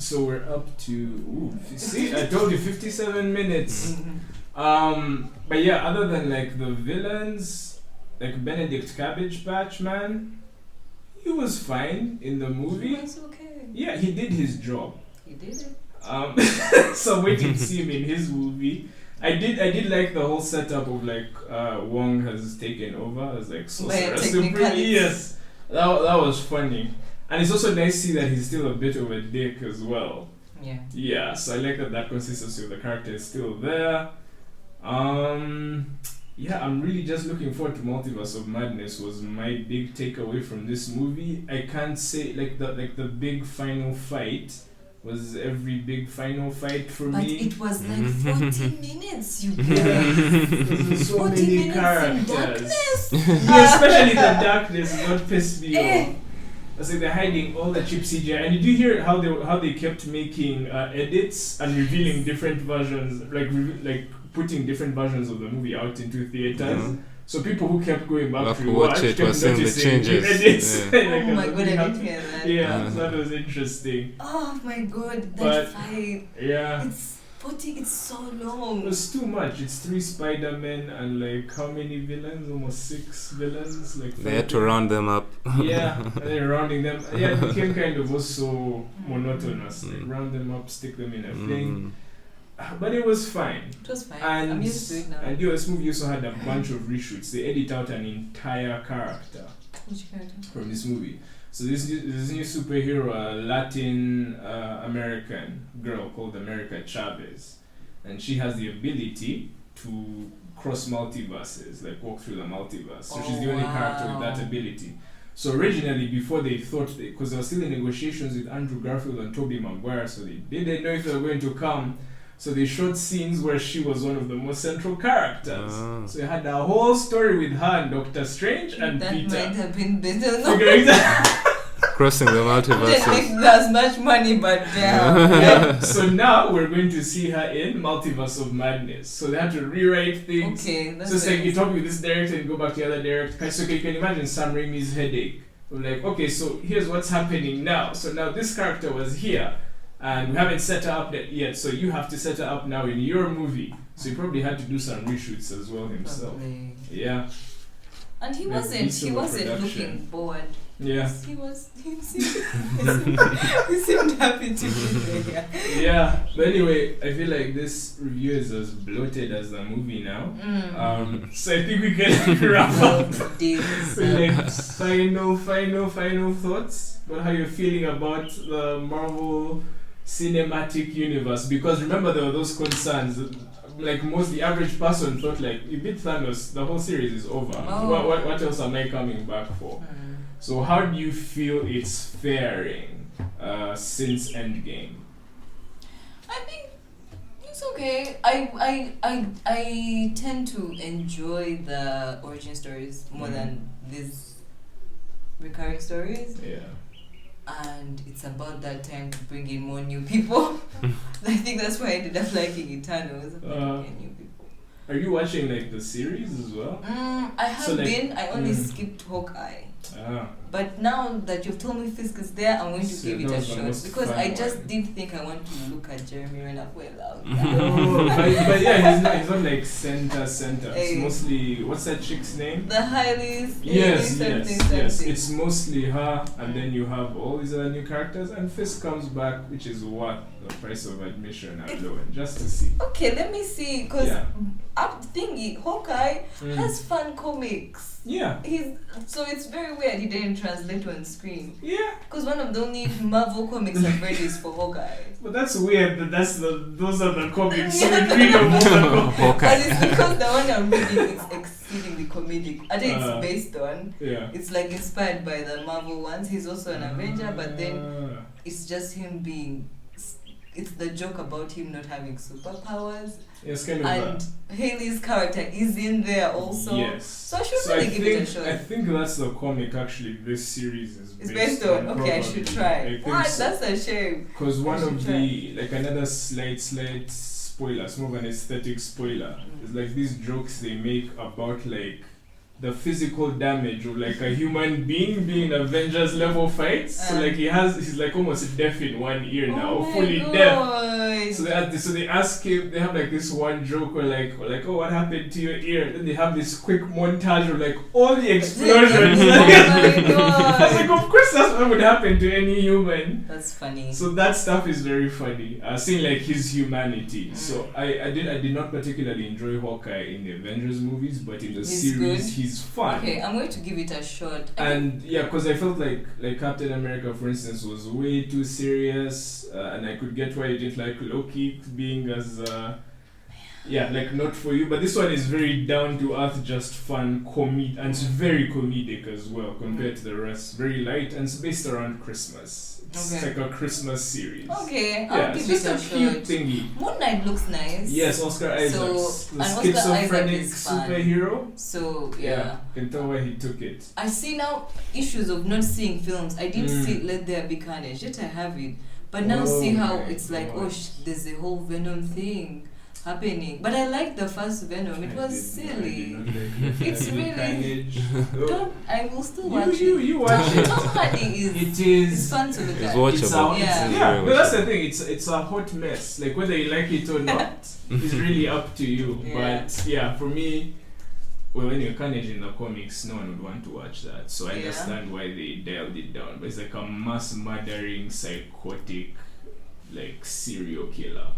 So we're up to see, I told you 57 minutes. But yeah, other than like the villains, like Benedict Cumberbatch, man, he was fine in the movie. It's okay. Yeah, he did his job. He did it. So I'm waiting to see him in his movie. I did like the whole setup of like Wong has taken over as like Sorcerer Supreme. technicalities. Yes, that was funny, and it's also nice to see that he's still a bit of a dick as well. Yeah. Yeah, so I like that consistency of the character is still there. Yeah, I'm really just looking forward to Multiverse of Madness. Was my big takeaway from this movie. I can't say like the big final fight was every big final fight for But me. it was like 40 minutes, you Yeah, there's so 40 many minutes in characters. darkness. Yeah, especially the darkness is what pissed me Eh. off. It's like they're hiding all the cheap CGI, and did you hear how they kept making edits and revealing different versions, like putting different versions of the movie out into theaters. Mhm. So people who kept going back to watch watch it kept were seeing the noticing changes. edits. Yeah. Like, Oh I'm my god, I really didn't happy. hear that. Yeah, so that was interesting. Oh my god, that But- fight. Yeah. It's 40, it's so It long. was too much. It's 3 Spider-Men and like how many villains? Almost 6 villains. Like They had to round them up. Yeah, and then rounding them. Yeah, it became kind of also monotonous. Like round them up, stick them in a thing. But it was fine. It was fine. And I'm used to it now. and this movie also had a bunch of reshoots. They edit out an entire character Which character? from this movie. So this new superhero, a Latin American girl called America Chavez, and she has the ability to cross multiverses, like walk through the multiverse. So she's the only character with that ability. So originally, before they thought, because they were still in negotiations with Andrew Garfield and Tobey Maguire, so they didn't know if they were going to come. So they showed scenes where she was one of the most central characters. So they had a whole story with her and Doctor Strange and That Peter. might have been better. No, Figuring that. Crossing the didn't multiverses. make as much money, but damn. Yeah. So now we're going to see her in Multiverse of Madness. So they had to rewrite things. Okay, that's So it's like nice. you talk with this director and go back to the other director. So you can imagine Sam Raimi's headache we're like, okay, so here's what's happening now. So now this character was here, and we haven't set her up yet. So you have to set her up now in your movie. So he probably had to do some reshoots as well himself. Probably. Yeah. And he wasn't looking bored. Yeah. He seemed happy to be there. Yeah. But anyway, I feel like this review is as bloated as the movie now. So I think we can wrap up with like final thoughts about how you're feeling about the Marvel Cinematic Universe. Because remember, there were those concerns. Like the average person thought, like, you beat Thanos, the whole series is over. What else am I coming back for? So how do you feel it's faring since Endgame? I think it's okay. I tend to enjoy the origin stories more than these recurring stories. Yeah. And it's about that time to bring in more new people. I think that's why I ended up liking Eternals. New people. Are you watching like the series as well? I have been. I only skipped Hawkeye. But now that you've told me Fisk is there, I'm going to give it a shot because I just did think I want to look at Jeremy Renner well. But yeah, he's not like center. It's mostly, what's that chick's name? The Haileys. Yes. It's mostly her, and then you have all these other new characters, and Fisk comes back, which is what the price of admission alone, just to see. Okay, let me see, because Hawkeye has fun comics. Yeah. So it's very weird he didn't translate on screen. Yeah. Because one of the only Marvel comics I've read is for Hawkeye. But that's weird that those are the comics. So we read about the comics. But it's because the one I'm reading is exceedingly comedic. I think it's based on. Yeah. It's like inspired by the Marvel ones. He's also an Avenger, but then it's just him being. It's the joke about him not having superpowers. Yes, kind of. And Hailey's character is in there also. Yes. So I should really give it a shot. I think that's the comic actually this series is based on. Okay, I should try. What? So. That's a shame. Because one of the, like another slight spoiler, it's more of an aesthetic spoiler. It's like these jokes they make about like the physical damage of like a human being in Avengers level fights. So like he's like almost deaf in one ear now, fully deaf. So they ask him, they have like this one joke where like oh, what happened to your ear? Then they have this quick montage of like all the explosions. I was like, of course that's what would happen to any human. That's funny. So that stuff is very funny. Seeing like his humanity. So I did not particularly enjoy Hawkeye in the Avengers movies, but in the series he's fun. Okay, I'm going to give it a shot. And yeah, because I felt like Captain America, for instance, was way too serious, and I could get why you didn't like Loki being as like not for you. But this one is very down to earth, just fun, and it's very comedic as well compared to the rest. Very light, and it's based around Christmas. It's like a Christmas series. Okay, I'll give it a shot. Cute thingy. Moon Knight looks nice. Yes, Oscar Isaacs, the schizophrenic superhero. So yeah, you can tell why he took it. I see now issues of not seeing films. I didn't see Let There Be Carnage. Yet I have it, but now see how it's like there's a whole Venom thing happening. But I liked the first Venom. It was silly. It's really. I will still watch it. You watch it. Tom Hardy it's fun to look at. It's watchable. Yeah, but that's the thing. It's a hot mess. Like whether you like it or not, it's really up to you. Yeah. But yeah, for me, well, when you're Carnage in the comics, no one would want to watch that. So I understand why they dialed it down. But it's like a mass murdering, psychotic, like serial killer.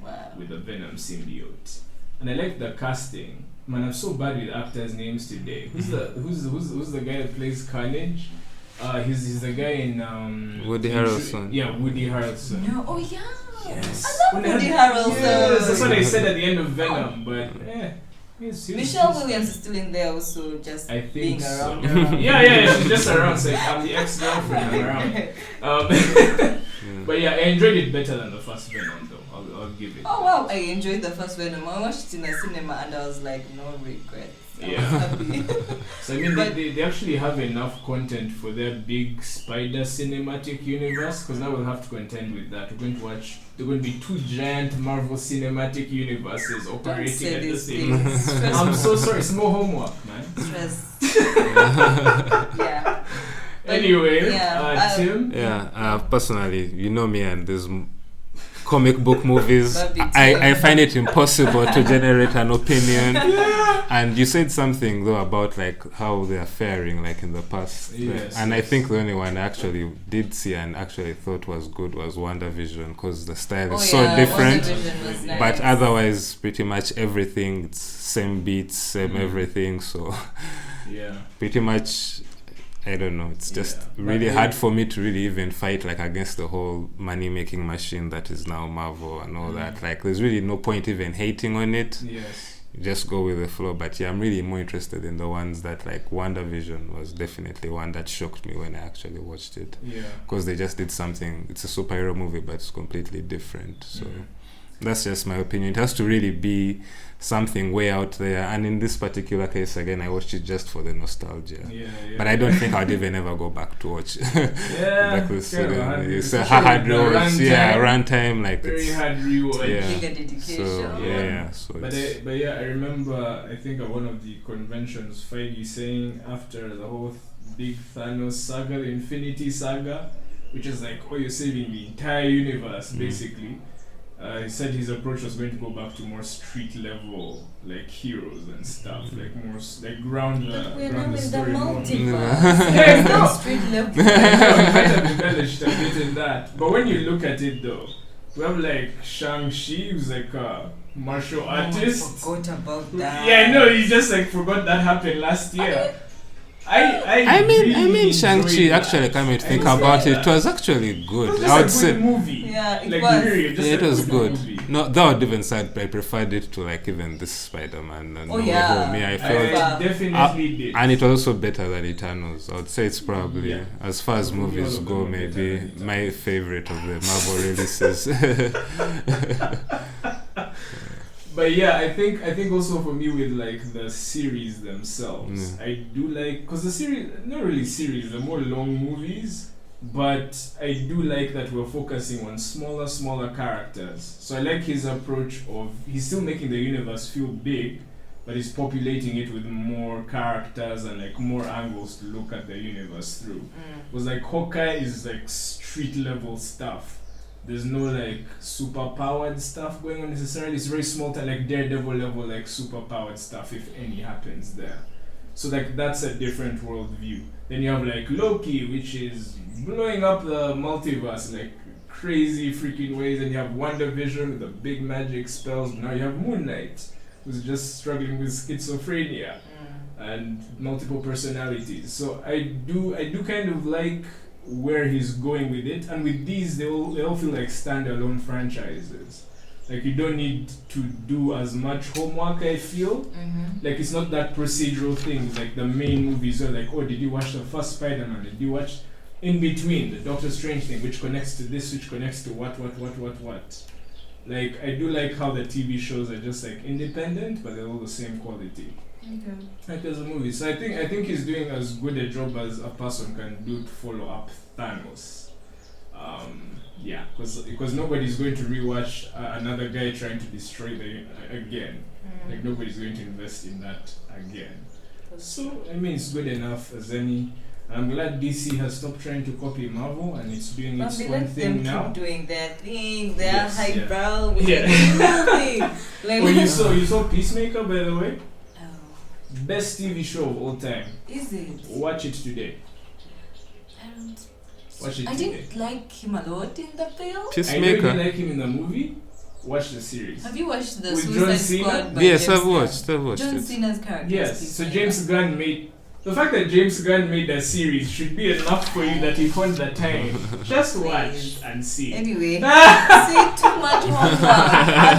Wow. With a Venom symbiote. And I like the casting. Man, I'm so bad with actors' names today. Who's the guy that plays Carnage? He's the guy in Woody Harrelson. Yeah, Woody Harrelson. No, oh yeah. Yes. I love Woody Harrelson. Yes, that's what I said at the end of Venom, but Michelle Williams is still in there also, just I think being so. around. Yeah, she's just around. So I'm the ex-girlfriend. I'm around. But yeah, I enjoyed it better than the first Venom, though. I'll give it. Oh wow, I enjoyed the first Venom. I watched it in the cinema and I was like, no regrets. Yeah. So I mean, they actually have enough content for their big Spider cinematic universe, because now we'll have to contend with that. There are going to be two giant Marvel cinematic universes operating at the same time. I'm so sorry, it's more homework, man. Stress. Yeah. But Anyway, Tim? Yeah, personally, you know me and these comic book movies, I find it impossible to generate an opinion. And you said something though about like how they are faring like in the past. I think the only one I actually did see and actually thought was good was WandaVision, because the style is so different. Nice. But otherwise, pretty much everything, it's same beats, same everything. So pretty much, I don't know. It's just really hard for me to really even fight like against the whole money-making machine that is now Marvel and all that. Like, there's really no point even hating on it. Just go with the flow. But I'm really more interested in the ones that, like, WandaVision was definitely one that shocked me when I actually watched it. Because they just did something. It's a superhero movie, but it's completely different. So that's just my opinion. It has to really be something way out there, and in this particular case, again, I watched it just for the nostalgia. But I don't think I'd even ever go back to watch. It's a hard rewatch. Runtime, like very hard rewatch. Big dedication. But I remember, I think at one of the conventions, Feige saying after the whole big Thanos saga, the Infinity Saga, which is like, you're saving the entire universe, basically. He said his approach was going to go back to more street level, like heroes and stuff, like more like ground the story more. Street level. I know, he might have embellished a bit in that, but when you look at it though, we have like Shang-Chi, who's like a martial artist. I forgot about that. Yeah, I know. You just like forgot that happened last year. I mean, Shang-Chi, actually, coming to think about it, it was actually good. I would say movie. Yeah, it like, was. Really, it was good. Movie. No, that would even said I preferred it to like even this Spider-Man. And I definitely did. And it was also better than Eternals. I would say it's probably, as far as movies go, maybe my favorite of the Marvel releases. But I think also for me with like the series themselves, I do like, because the series, not really series, they're more long movies, but I do like that we're focusing on smaller characters. So I like his approach of, he's still making the universe feel big, but he's populating it with more characters and like more angles to look at the universe through. Because like Hawkeye is like street level stuff. There's no like super powered stuff going on necessarily. It's very small to like Daredevil level, like super powered stuff, if any happens there. So like that's a different worldview. Then you have like Loki, which is blowing up the multiverse like crazy freaking ways. And you have WandaVision with the big magic spells. Now you have Moon Knight, who's just struggling with schizophrenia and multiple personalities. So I do kind of like where he's going with it, and with these they all feel like standalone franchises. Like you don't need to do as much homework, I feel. Like it's not that procedural thing like the main movies are like, did you watch the first Spider-Man? Did you watch in between the Doctor Strange thing, which connects to this, which connects to what? Like I do like how the TV shows are just like independent, but they're all the same quality. Like as a movie. So I think he's doing as good a job as a person can do to follow up Thanos. Because nobody's going to rewatch another guy trying to destroy again. Like nobody's going to invest in that again. So I mean, it's good enough as any. I'm glad DC has stopped trying to copy Marvel and it's doing its own thing now. Keep doing their thing. They are highbrow. Like, you saw Peacemaker, by the way. Best TV show of all time. Is it? Watch it today. I didn't like him a lot in the film. Peacemaker. I know you didn't like him in the movie. Watch the series. Have you watched the With Suicide Squad? By Yes, James I've watched John it. Cena's character. Yes, so James Gunn made... The fact that James Gunn made a series should be enough for you that he found the time. Just watch and see. Anyway, see too much homework.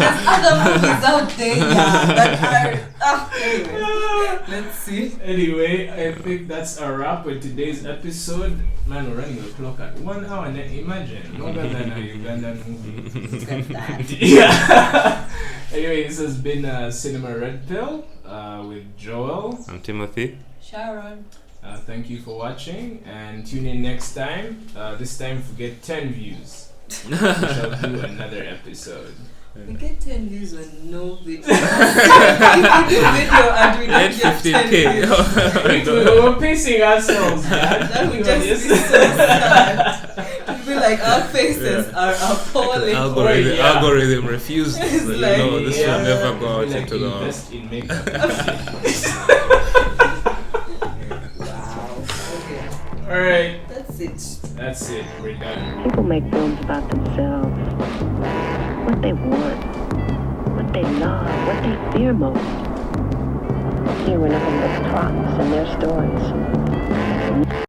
There's other movies out there that are... anyway, let's see. Anyway, I think that's a wrap with today's episode. Man, we're running the clock at 1 hour. And imagine, longer than a Ugandan movie. Anyway, this has been Cinema Red Pill with Joel. I'm Timothy. Sharon. Thank you for watching and tune in next time. This time forget 10 views. We shall do another episode. We get 10 views on no video. If you do video and we don't get 10 views. We're pacing ourselves, man. That would just be so sad. To be like, our faces are appalling. Algorithm refused. It's No, like, this will never go out Like into the invest in makeup. Wow. Okay. Alright, That's it. that's it. We're done. People make films about themselves, what they want, what they love, what they fear most. Here we're nothing but props and their stories.